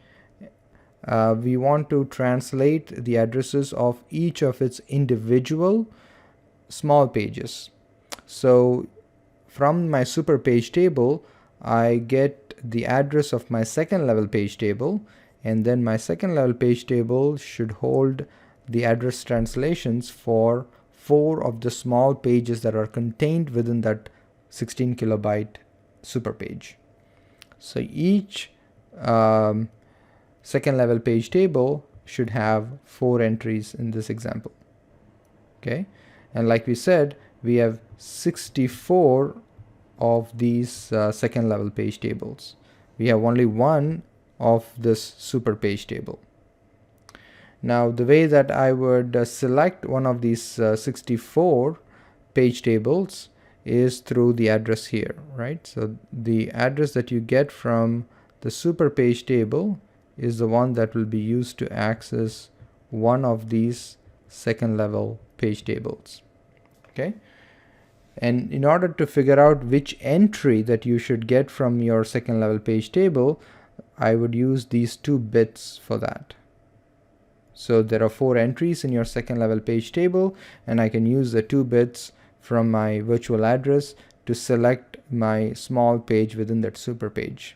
we want to translate the addresses of each of its individual small pages. So from my super page table, I get the address of my second level page table, and then my second level page table should hold the address translations for 4 of the small pages that are contained within that 16 kilobyte super page. So each second level page table should have 4 entries in this example. Okay, and like we said, we have 64 of these second level page tables. We have only one of this super page table. Now the way that I would select one of these 64 page tables is through the address here, right? So the address that you get from the super page table is the one that will be used to access one of these second level page tables. Okay, and in order to figure out which entry that you should get from your second level page table, I would use these 2 bits for that. So there are 4 entries in your second level page table, and I can use the 2 bits from my virtual address to select my small page within that super page.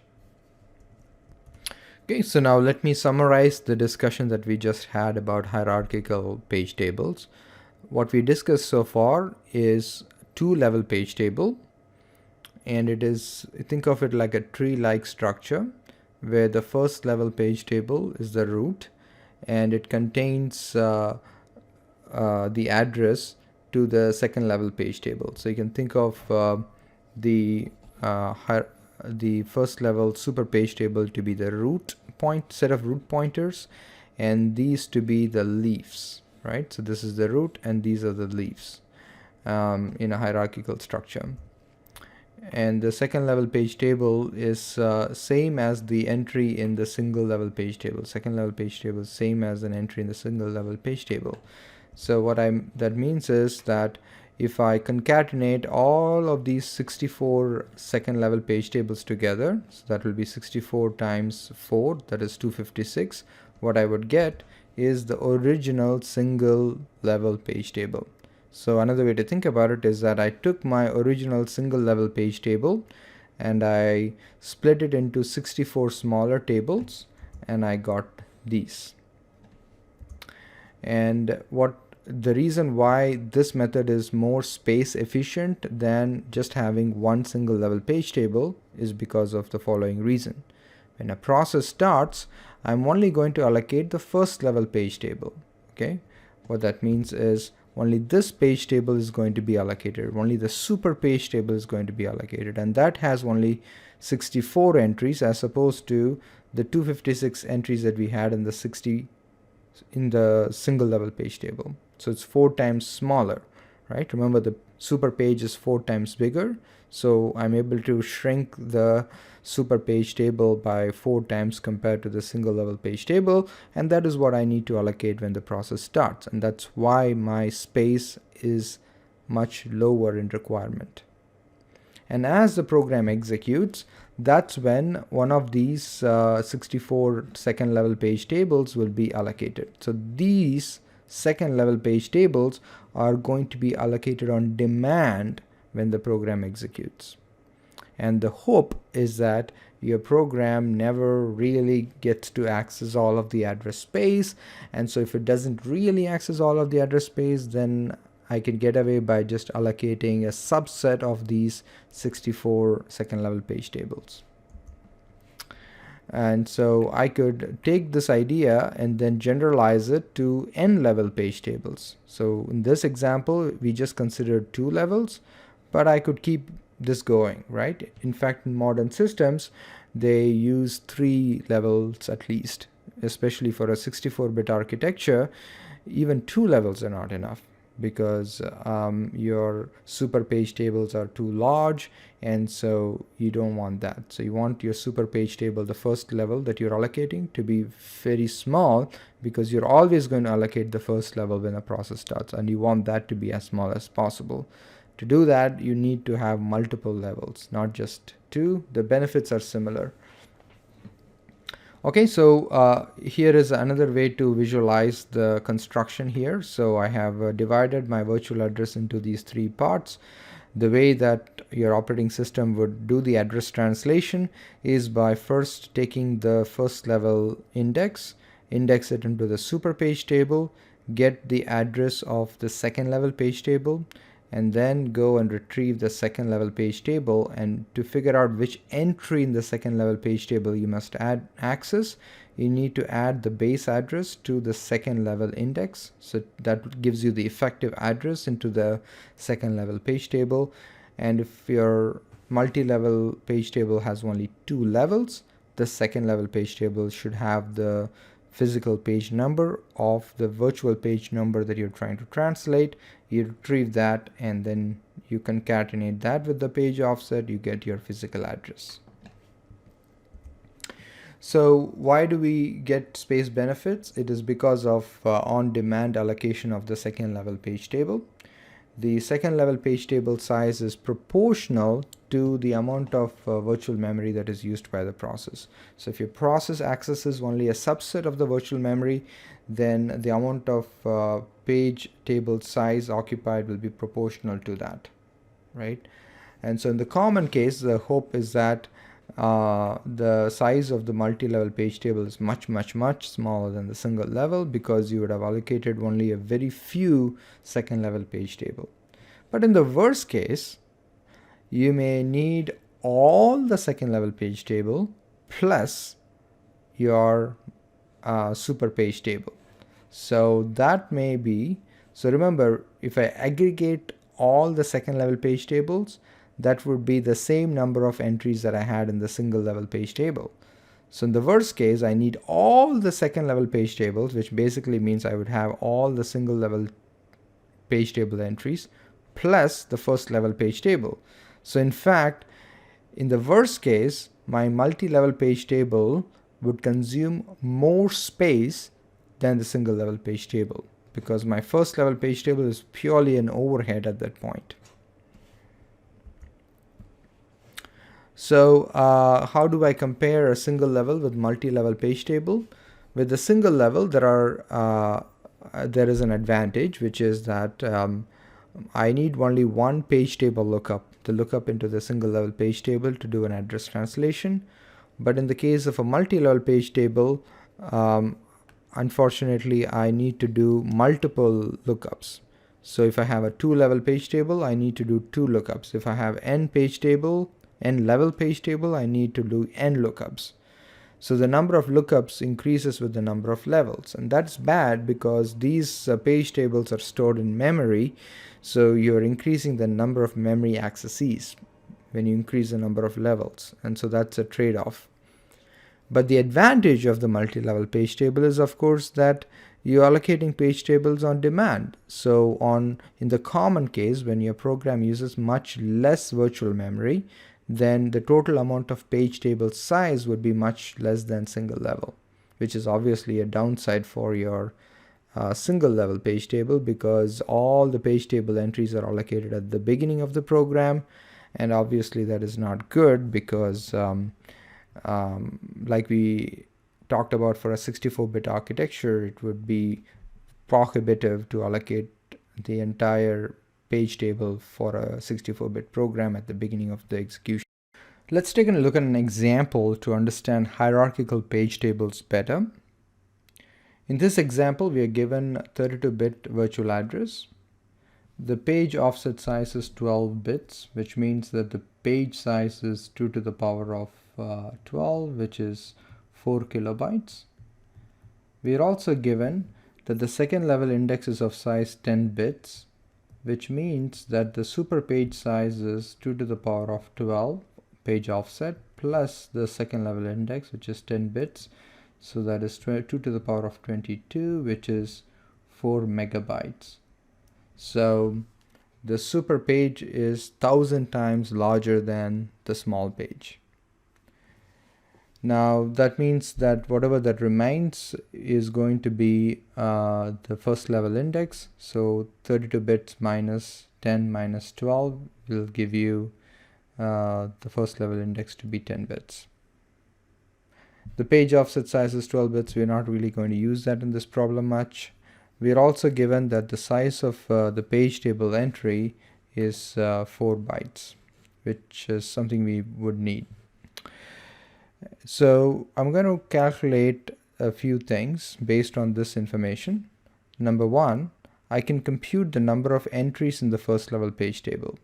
Okay, so now let me summarize the discussion that we just had about hierarchical page tables. What we discussed so far is 2-level page table, and it is, think of it like a tree-like structure where the first level page table is the root, and it contains the address to the second level page table. So you can think of the first level super page table to be the set of root pointers, and these to be the leaves, right? So this is the root and these are the leaves in a hierarchical structure. And the second level page table is same as the entry in the single level page table. Second level page table is same as an entry in the single level page table. So what that means is that if I concatenate all of these 64 second level page tables together, so that will be 64 times 4, that is 256, what I would get is the original single level page table. So another way to think about it is that I took my original single level page table and I split it into 64 smaller tables, and I got these. And the reason why this method is more space efficient than just having one single level page table is because of the following reason. When a process starts, I'm only going to allocate the first level page table. Okay, what that means is only this page table is going to be allocated, only the super page table is going to be allocated, and that has only 64 entries as opposed to the 256 entries that we had in the single level page table. So it's 4 times smaller, right? Remember, the super page is 4 times bigger, so I'm able to shrink the super page table by 4 times compared to the single level page table, and that is what I need to allocate when the process starts, and that's why my space is much lower in requirement. And as the program executes, that's when one of these 64 second level page tables will be allocated. So these second level page tables are going to be allocated on demand when the program executes. And the hope is that your program never really gets to access all of the address space, and so if it doesn't really access all of the address space, then I can get away by just allocating a subset of these 64 second level page tables. And so I could take this idea and then generalize it to n level page tables. So in this example, we just considered 2 levels, but I could keep this going, right? In fact, in modern systems, they use 3 levels at least, especially for a 64-bit architecture. Even 2 levels are not enough, because your super page tables are too large, and so you don't want that. So you want your super page table, the first level that you're allocating, to be very small, because you're always going to allocate the first level when a process starts, and you want that to be as small as possible. To do that, you need to have multiple levels, not just 2. The benefits are similar. Okay, so here is another way to visualize the construction here. So I have divided my virtual address into these 3 parts. The way that your operating system would do the address translation is by first taking the first level index it into the super page table, get the address of the second level page table, and then go and retrieve the second level page table. And to figure out which entry in the second level page table you must access, you need to add the base address to the second level index. So that gives you the effective address into the second level page table. And if your multi-level page table has only 2 levels, the second level page table should have the physical page number of the virtual page number that you're trying to translate. You retrieve that, and then you concatenate that with the page offset, you get your physical address. So why do we get space benefits? It is because of on-demand allocation of the second level page table. The second level page table size is proportional to the amount of virtual memory that is used by the process. So if your process accesses only a subset of the virtual memory, then the amount of page table size occupied will be proportional to that, right? And so in the common case, the hope is that the size of the multi-level page table is much smaller than the single level, because you would have allocated only a very few second level page table. But in the worst case, you may need all the second level page table plus your super page table. So that may be So remember, if I aggregate all the second level page tables, that would be the same number of entries that I had in the single level page table. So in the worst case, I need all the second level page tables, which basically means I would have all the single level page table entries plus the first level page table. So in fact, in the worst case, my multi-level page table would consume more space than the single level page table, because my first level page table is purely an overhead at that point. So how do I compare a single level with multi-level page table? With the single level, there is an advantage, which is that I need only one page table lookup to look up into the single level page table to do an address translation. But in the case of a multi-level page table, unfortunately, I need to do multiple lookups. So if I have a 2-level page table, I need to do 2 lookups. If I have n level page table, I need to do n lookups. So the number of lookups increases with the number of levels, and that's bad because these page tables are stored in memory, so you're increasing the number of memory accesses when you increase the number of levels, and so that's a trade-off. But the advantage of the multi-level page table is, of course, that you're allocating page tables on demand. So in the common case, when your program uses much less virtual memory, then the total amount of page table size would be much less than single level, which is obviously a downside for your single level page table, because all the page table entries are allocated at the beginning of the program, and obviously that is not good, because like we talked about, for a 64-bit architecture, it would be prohibitive to allocate the entire page table for a 64-bit program at the beginning of the execution. Let's take a look at an example to understand hierarchical page tables better. In this example, we are given 32-bit virtual address. The page offset size is 12 bits, which means that the page size is 2 to the power of 12, which is 4 kilobytes. We are also given that the second level index is of size 10 bits, which means that the super page size is 2 to the power of 12 page offset plus the second level index, which is 10 bits. So that is 2 to the power of 22, which is 4 megabytes. So the super page is 1,000 times larger than the small page. Now that means that whatever that remains is going to be the first level index. So 32 bits minus 10 minus 12 will give you the first level index to be 10 bits. The page offset size is 12 bits. We're not really going to use that in this problem much. We're also given that the size of the page table entry is 4 bytes, which is something we would need. So I'm going to calculate a few things based on this information. Number one, I can compute the number of entries in the first level page table.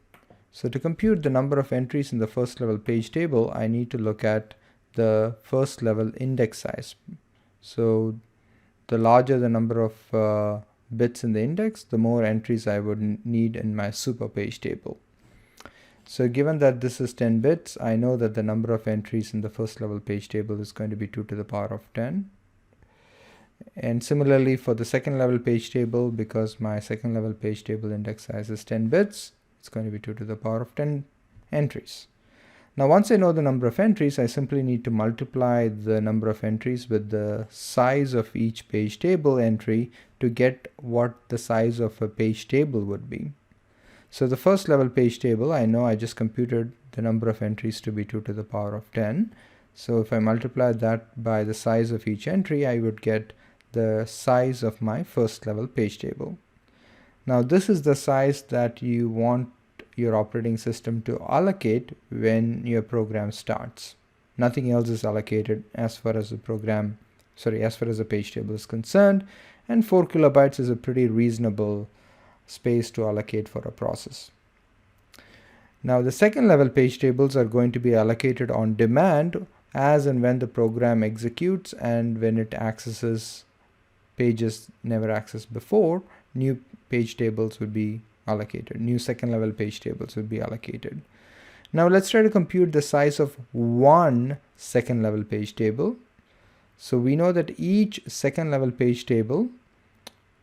So to compute the number of entries in the first level page table, I need to look at the first level index size. So the larger the number of bits in the index, the more entries I would need in my super page table. So given that this is 10 bits, I know that the number of entries in the first level page table is going to be 2 to the power of 10. And similarly for the second level page table, because my second level page table index size is 10 bits, it's going to be 2 to the power of 10 entries. Now once I know the number of entries, I simply need to multiply the number of entries with the size of each page table entry to get what the size of a page table would be. So the first level page table, I know I just computed the number of entries to be 2 to the power of 10. So if I multiply that by the size of each entry, I would get the size of my first level page table. Now this is the size that you want your operating system to allocate when your program starts. Nothing else is allocated as far as the page table is concerned, and 4 kilobytes is a pretty reasonable space to allocate for a process. Now the second level page tables are going to be allocated on demand as and when the program executes and when it accesses pages never accessed before, new page tables would be allocated. New second level page tables would be allocated. Now let's try to compute the size of one second level page table. So we know that each second level page table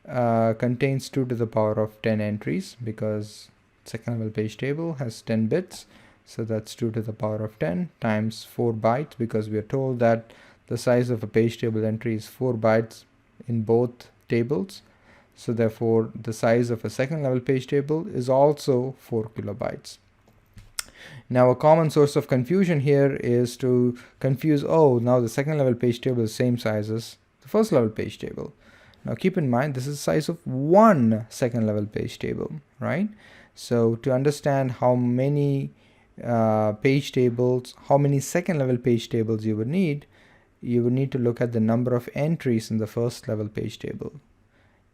contains 2 to the power of 10 entries, because second level page table has 10 bits. So that's 2 to the power of 10 times 4 bytes, because we are told that the size of a page table entry is 4 bytes in both tables. So therefore, the size of a second level page table is also 4 kilobytes. Now, a common source of confusion here is to confuse, oh, now the second level page table is the same size as the first level page table. Now keep in mind, this is the size of one second level page table, right? So to understand how many page tables, how many second level page tables you would need to look at the number of entries in the first level page table.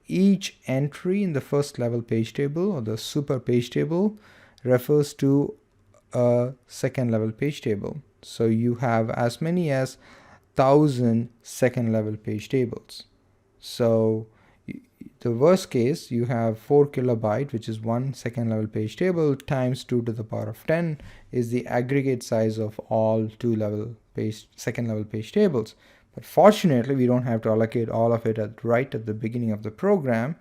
Each entry in the first level page table, or the super page table, refers to a second level page table. So you have as many as 1,000 second level page tables. So the worst case, you have 4 kilobyte, which is one second level page table, times 2 to the power of 10 is the aggregate size of all second level page tables. But fortunately, we don't have to allocate all of it right at the beginning of the program.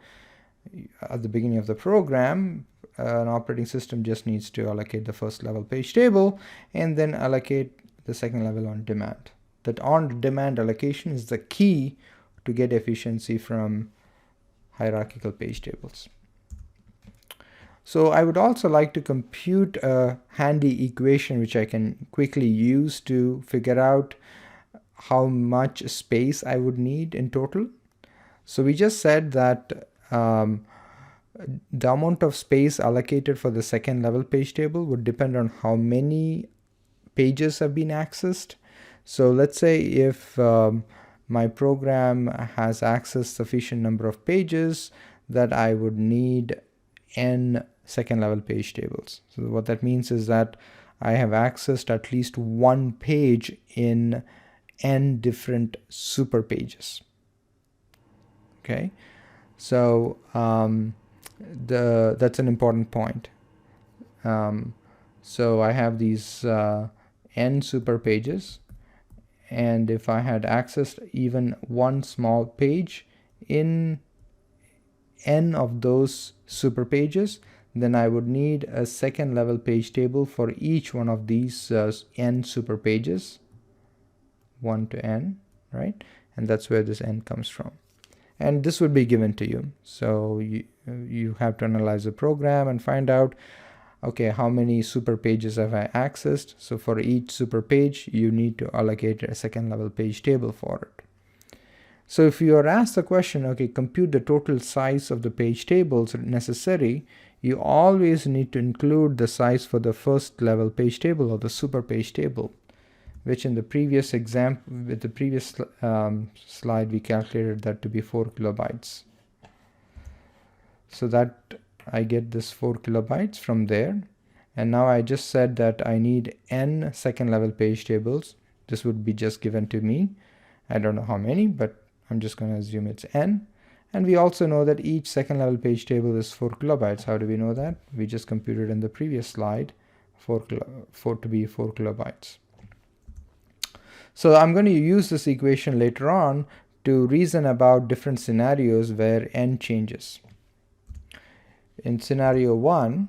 At the beginning of the program, an operating system just needs to allocate the first level page table and then allocate the second level on demand. That on-demand allocation is the key to get efficiency from hierarchical page tables. So I would also like to compute a handy equation which I can quickly use to figure out how much space I would need in total. So we just said that the amount of space allocated for the second level page table would depend on how many pages have been accessed. So let's say if my program has accessed sufficient number of pages, that I would need n second level page tables. So what that means is that I have accessed at least one page in n different super pages. Okay, so that's an important point. So I have these n super pages, and if I had accessed even one small page in n of those super pages, then I would need a second level page table for each one of these n super pages, 1 to n, right? And that's where this n comes from. And this would be given to you. So you have to analyze the program and find out, okay, how many super pages have I accessed? So for each super page, you need to allocate a second level page table for it. So if you are asked the question, okay, compute the total size of the page tables necessary, you always need to include the size for the first level page table or the super page table, which in the previous example, with the previous slide, we calculated that to be 4 kilobytes. So that I get this 4 kilobytes from there. And now I just said that I need n second level page tables. This would be just given to me. I don't know how many, but I'm just going to assume it's n. And we also know that each second level page table is 4 kilobytes. How do we know that? We just computed in the previous slide 4 to be 4 kilobytes. So I'm going to use this equation later on to reason about different scenarios where n changes. In scenario 1,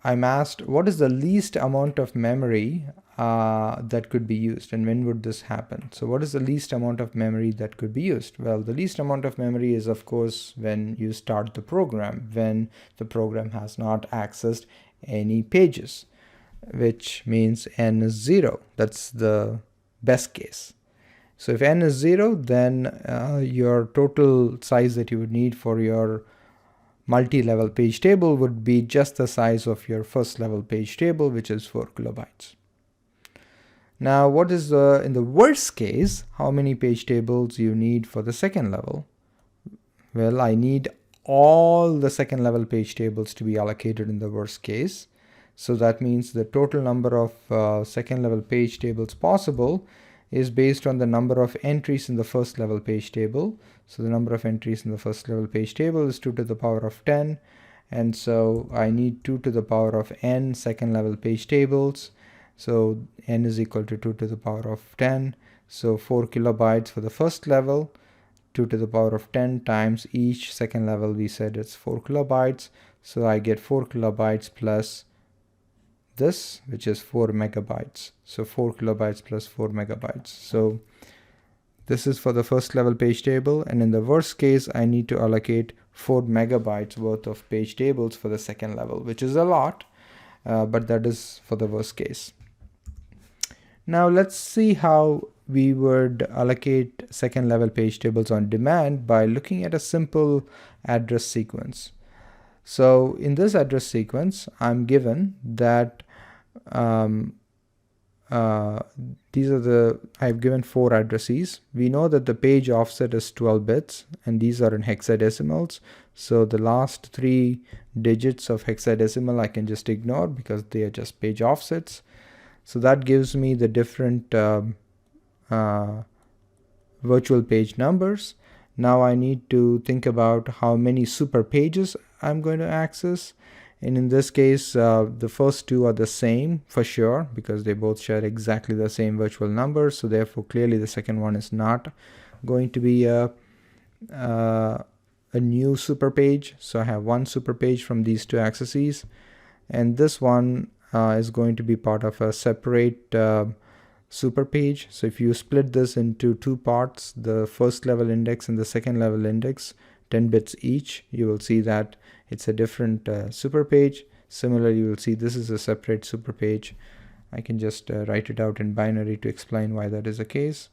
I'm asked what is the least amount of memory that could be used, and when would this happen? So what is the least amount of memory that could be used? Well, the least amount of memory is, of course, when you start the program, when the program has not accessed any pages, which means n is 0. That's the best case. So if n is 0, then your total size that you would need for your multi-level page table would be just the size of your first level page table, which is 4 kilobytes. Now, what is in the worst case, how many page tables you need for the second level? Well, I need all the second level page tables to be allocated in the worst case. So that means the total number of second level page tables possible is based on the number of entries in the first level page table. So the number of entries in the first level page table is 2 to the power of 10, and so I need 2 to the power of n second level page tables. So n is equal to 2 to the power of 10, so 4 kilobytes for the first level, 2 to the power of 10 times each second level, we said it's 4 kilobytes. So I get 4 kilobytes plus this, which is 4 megabytes. So 4 kilobytes plus 4 megabytes. So this is for the first level page table, and in the worst case I need to allocate 4 megabytes worth of page tables for the second level, which is a lot, but that is for the worst case. Now let's see how we would allocate second level page tables on demand by looking at a simple address sequence. So in this address sequence, I'm given that I've given 4 addresses. We know that the page offset is 12 bits, and these are in hexadecimals. So the last 3 digits of hexadecimal I can just ignore because they are just page offsets. So that gives me the different virtual page numbers. Now I need to think about how many super pages I'm going to access. And in this case, the first 2 are the same for sure because they both share exactly the same virtual number. So therefore, clearly the second one is not going to be a new super page. So I have 1 super page from these 2 accesses, and this one is going to be part of a separate super page. So if you split this into 2 parts, the first level index and the second level index, 10 bits each, you will see that it's a different super page. Similarly, you will see this is a separate super page. I can just write it out in binary to explain why that is the case.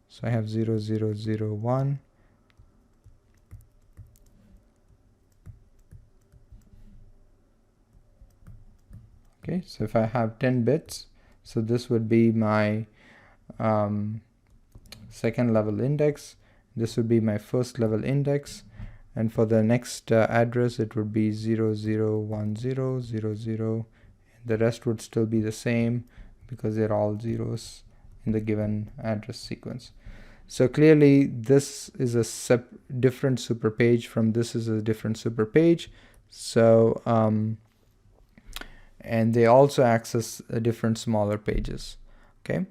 So I have 0, 0, 0, 1. Okay, so if I have 10 bits, so this would be my second level index. This would be my first level index. And for the next address, it would be 0, 0, 1, 0, 0, 0. The rest would still be the same because they're all zeros in the given address sequence. So clearly, this is a different super page from this is a different super page. So, and they also access different smaller pages. Okay,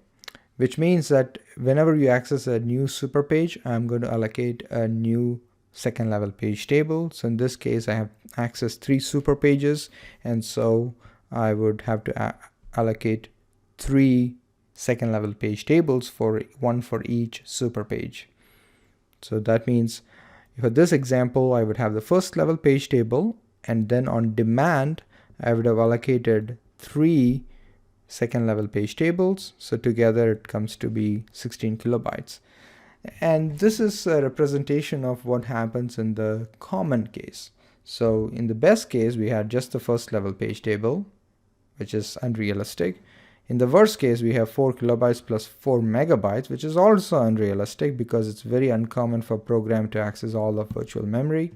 which means that whenever you access a new super page, I'm going to allocate a new second level page table. So in this case, I have accessed 3 super pages, and so I would have to allocate 3 second level page tables, for 1 for each super page. So that means for this example, I would have the first level page table, and then on demand I would have allocated 3 second level page tables. So together it comes to be 16 kilobytes. And this is a representation of what happens in the common case. So in the best case, we had just the first level page table, which is unrealistic. In the worst case, we have 4 kilobytes plus 4 megabytes, which is also unrealistic because it's very uncommon for a program to access all of virtual memory.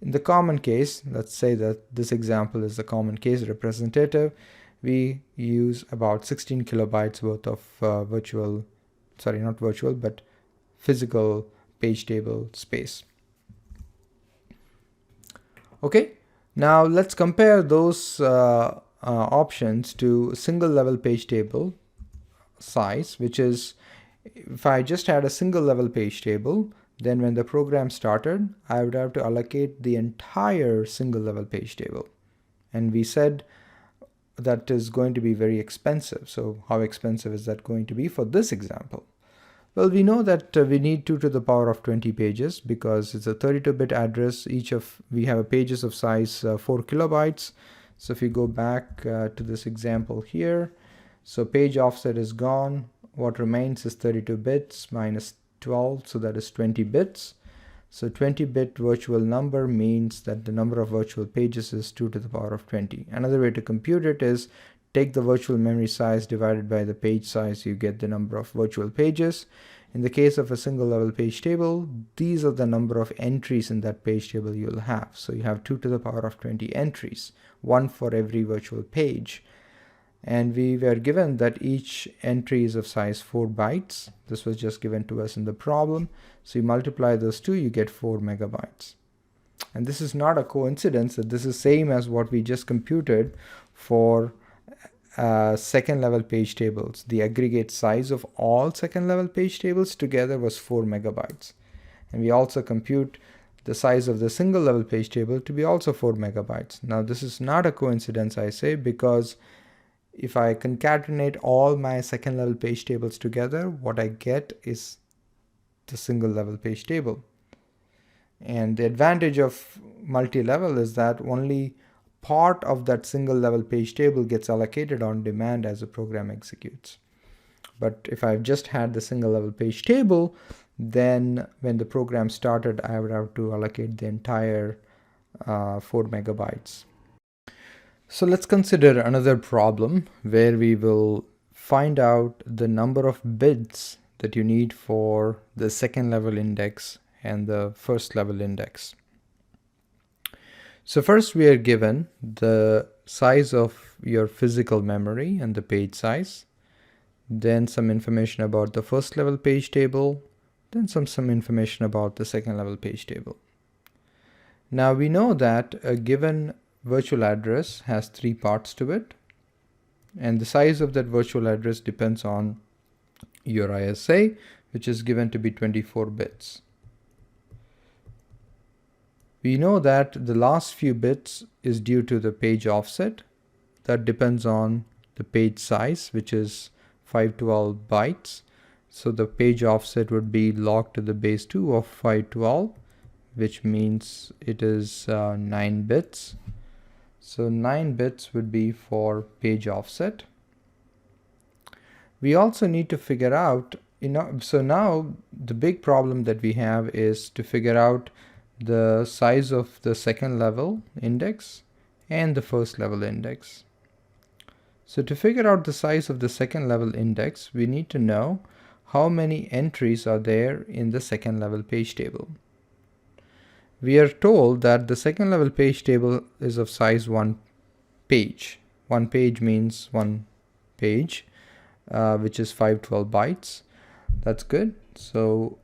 In the common case, let's say that this example is the common case representative, we use about 16 kilobytes worth of physical page table space. Okay, now let's compare those options to single level page table size, which is if I just had a single level page table, then when the program started, I would have to allocate the entire single level page table. And we said that is going to be very expensive. So how expensive is that going to be for this example? Well, we know that we need 2 to the power of 20 pages because it's a 32-bit address. We have pages of size 4 kilobytes. So if you go back to this example here, so page offset is gone. What remains is 32 bits minus 12, so that is 20 bits. So 20-bit virtual number means that the number of virtual pages is 2 to the power of 20. Another way to compute it is take the virtual memory size divided by the page size, you get the number of virtual pages. In the case of a single level page table, these are the number of entries in that page table you'll have. So you have 2 to the power of 20 entries, 1 for every virtual page. and we were given that each entry is of size 4 bytes. This was just given to us in the problem. So you multiply those two, you get 4 megabytes. And this is not a coincidence that this is same as what we just computed for second level page tables. The aggregate size of all second level page tables together was 4 megabytes. And we also compute the size of the single level page table to be also 4 megabytes. Now this is not a coincidence, I say, because if I concatenate all my second level page tables together, what I get is the single level page table. And the advantage of multi-level is that only part of that single level page table gets allocated on demand as the program executes. But if I've just had the single level page table, then when the program started, I would have to allocate the entire 4 megabytes. So let's consider another problem where we will find out the number of bits that you need for the second level index and the first level index. So first we are given the size of your physical memory and the page size, then some information about the first level page table, then some information about the second level page table. Now we know that a given virtual address has 3 parts to it, and the size of that virtual address depends on your ISA, which is given to be 24 bits. We know that the last few bits is due to the page offset. That depends on the page size, which is 512 bytes. So the page offset would be log to the base 2 of 512, which means it is 9 bits. So 9 bits would be for page offset. We also need to figure out, so now the big problem that we have is to figure out the size of the second level index and the first level index. So to figure out the size of the second level index, we need to know how many entries are there in the second level page table. We are told that the second level page table is of size 1 page. 1 page means 1 page, which is 512 bytes. That's good. So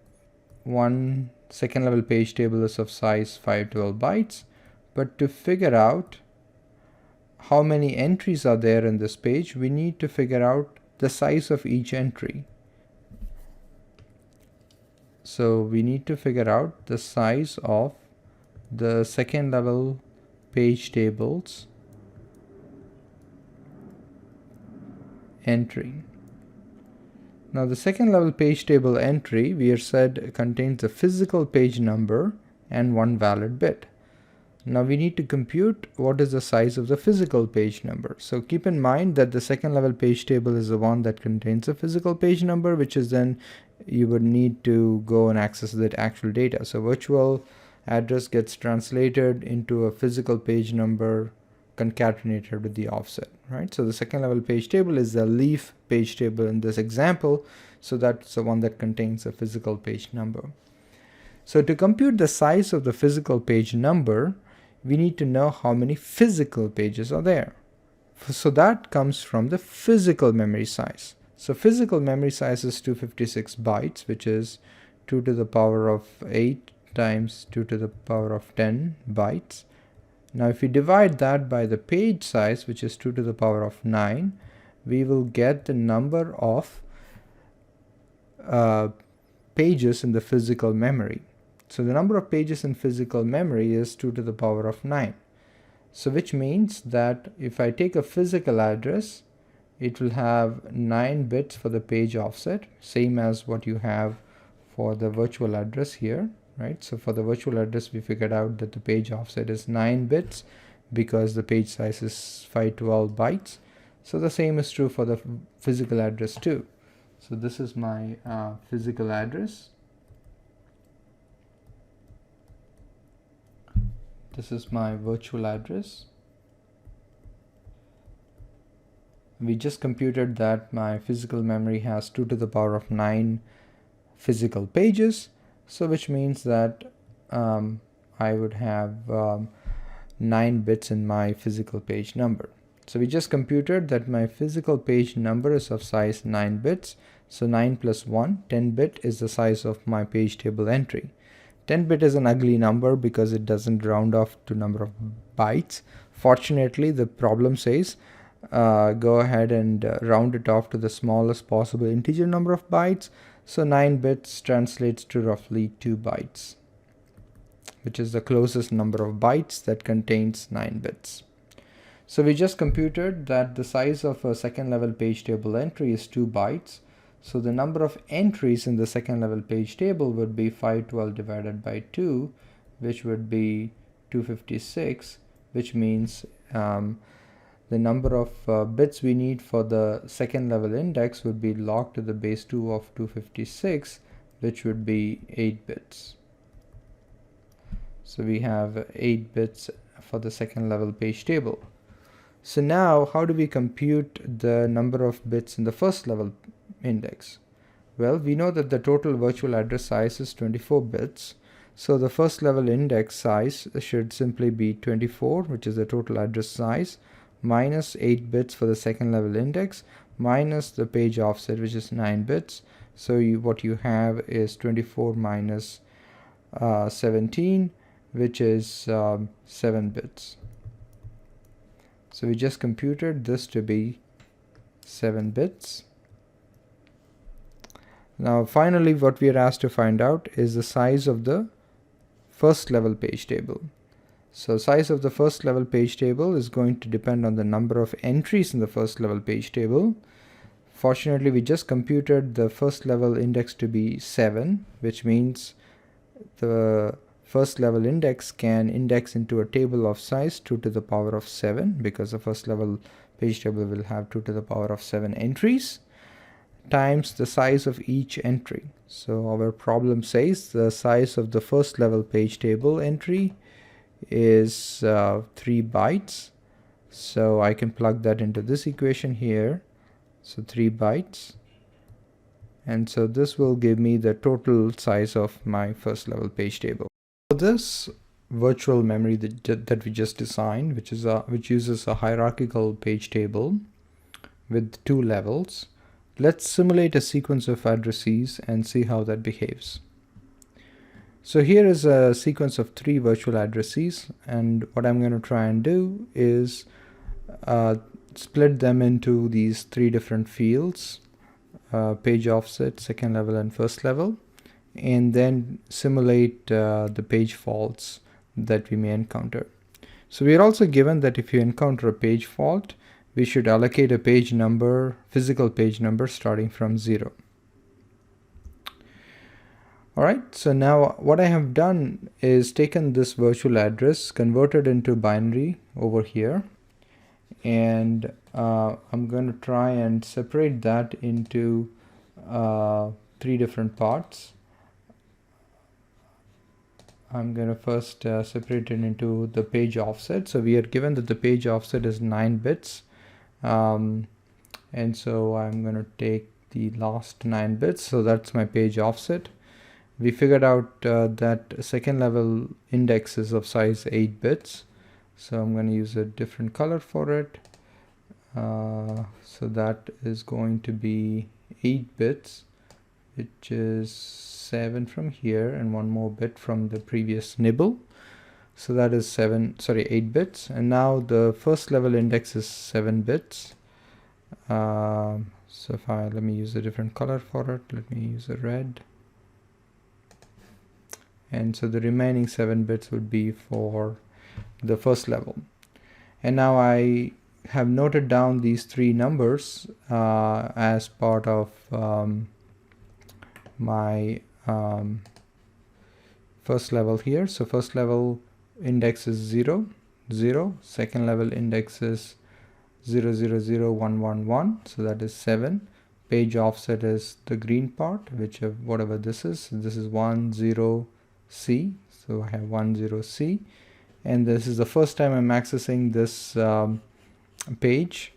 one second level page table is of size 512 bytes. But to figure out how many entries are there in this page, we need to figure out the size of each entry. So we need to figure out the size of the second level page tables entry. Now the second level page table entry, we are said, contains a physical page number and 1 valid bit. Now we need to compute what is the size of the physical page number. So keep in mind that the second level page table is the one that contains a physical page number, which is then you would need to go and access that actual data. So virtual address gets translated into a physical page number concatenated with the offset, right? So the second level page table is the leaf page table in this example. So that's the one that contains a physical page number. So to compute the size of the physical page number, we need to know how many physical pages are there. So that comes from the physical memory size. So physical memory size is 256 bytes, which is 2 to the power of 8 times 2 to the power of 10 bytes. Now if we divide that by the page size, which is 2 to the power of 9, we will get the number of pages in the physical memory. So the number of pages in physical memory is 2 to the power of 9. So which means that if I take a physical address, it will have 9 bits for the page offset, same as what you have for the virtual address here, right? So for the virtual address, we figured out that the page offset is 9 bits because the page size is 512 bytes. So the same is true for the physical address too. So this is my physical address. This is my virtual address. We just computed that my physical memory has 2 to the power of 9 physical pages. So which means that I would have 9 bits in my physical page number. So we just computed that my physical page number is of size 9 bits. So 9 plus 1, 10 bit is the size of my page table entry. 10 bit is an ugly number because it doesn't round off to number of bytes. Fortunately, the problem says go ahead and round it off to the smallest possible integer number of bytes. So 9 bits translates to roughly 2 bytes, which is the closest number of bytes that contains 9 bits. So we just computed that the size of a second level page table entry is 2 bytes. So the number of entries in the second level page table would be 512 divided by 2, which would be 256, which means the number of bits we need for the second level index would be log to the base 2 of 256, which would be 8 bits. So we have 8 bits for the second level page table. So now how do we compute the number of bits in the first level index? Well, we know that the total virtual address size is 24 bits. So the first level index size should simply be 24, which is the total address size, minus 8 bits for the second level index, minus the page offset, which is 9 bits. So what you have is 24 minus 17, which is 7 bits. So we just computed this to be 7 bits. Now finally what we are asked to find out is the size of the first level page table. So size of the first level page table is going to depend on the number of entries in the first level page table. Fortunately, we just computed the first level index to be 7, which means the first level index can index into a table of size 2 to the power of 7, because the first level page table will have 2 to the power of 7 entries, times the size of each entry. So our problem says the size of the first level page table entry is 3 bytes. So I can plug that into this equation here. So 3 bytes. And so this will give me the total size of my first level page table. So this virtual memory that we just designed, which uses a hierarchical page table with 2 levels, let's simulate a sequence of addresses and see how that behaves. So here is a sequence of 3 virtual addresses, and what I'm going to try and do is split them into these 3 different fields, page offset, second level and first level, and then simulate the page faults that we may encounter. So we are also given that if you encounter a page fault, we should allocate a page number, physical page number, starting from 0. Alright, so now what I have done is taken this virtual address, converted into binary over here, and I'm going to try and separate that into 3 different parts. I'm going to first separate it into the page offset. So we are given that the page offset is 9 bits. And so I'm going to take the last 9 bits. So that's my page offset. We figured out that second level index is of size 8 bits. So I'm going to use a different color for it. So that is going to be 8 bits, which is 7 from here and 1 more bit from the previous nibble. So that is 8 bits. And now the first level index is 7 bits. So let me use a different color for it. Let me use a red. And so the remaining 7 bits would be for the first level. And now I have noted down these 3 numbers as part of my first level here. So first level index is 0, 0. Second level index is 0, 0, 0, 1, 1, 1. So that is 7. Page offset is the green part, whatever this is. So this is 1, 0, C. So I have 1, 0, C. And this is the first time I'm accessing this page.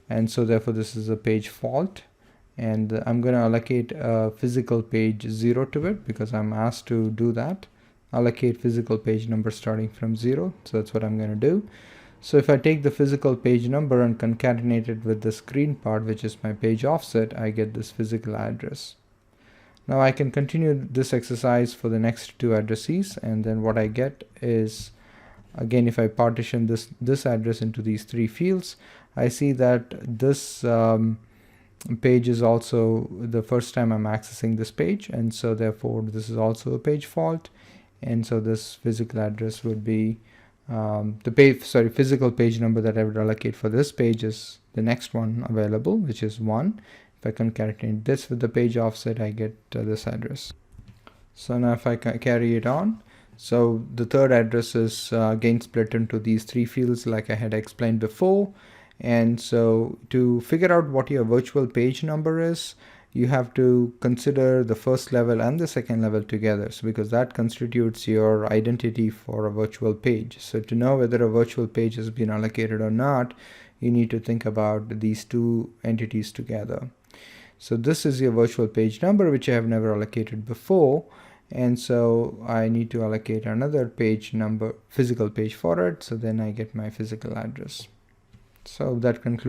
And so therefore this is a page fault. And I'm going to allocate a physical page 0 to it because I'm asked to do that. Allocate physical page number starting from 0. So that's what I'm going to do. So if I take the physical page number and concatenate it with the screen part, which is my page offset, I get this physical address. Now I can continue this exercise for the next two addresses, and then what I get is, again, if I partition this address into these three fields, I see that this page is also the first time I'm accessing this page, and so therefore this is also a page fault, and so this physical address would be physical page number that I would allocate for this page is the next one available, which is 1. If I concatenate this with the page offset, I get this address. So now if I carry it on, so the third address is again split into these three fields like I had explained before. And so to figure out what your virtual page number is, you have to consider the first level and the second level together, so because that constitutes your identity for a virtual page. So to know whether a virtual page has been allocated or not, you need to think about these two entities together. So this is your virtual page number, which I have never allocated before, and so I need to allocate another page number, physical page for it, so then I get my physical address. So that concludes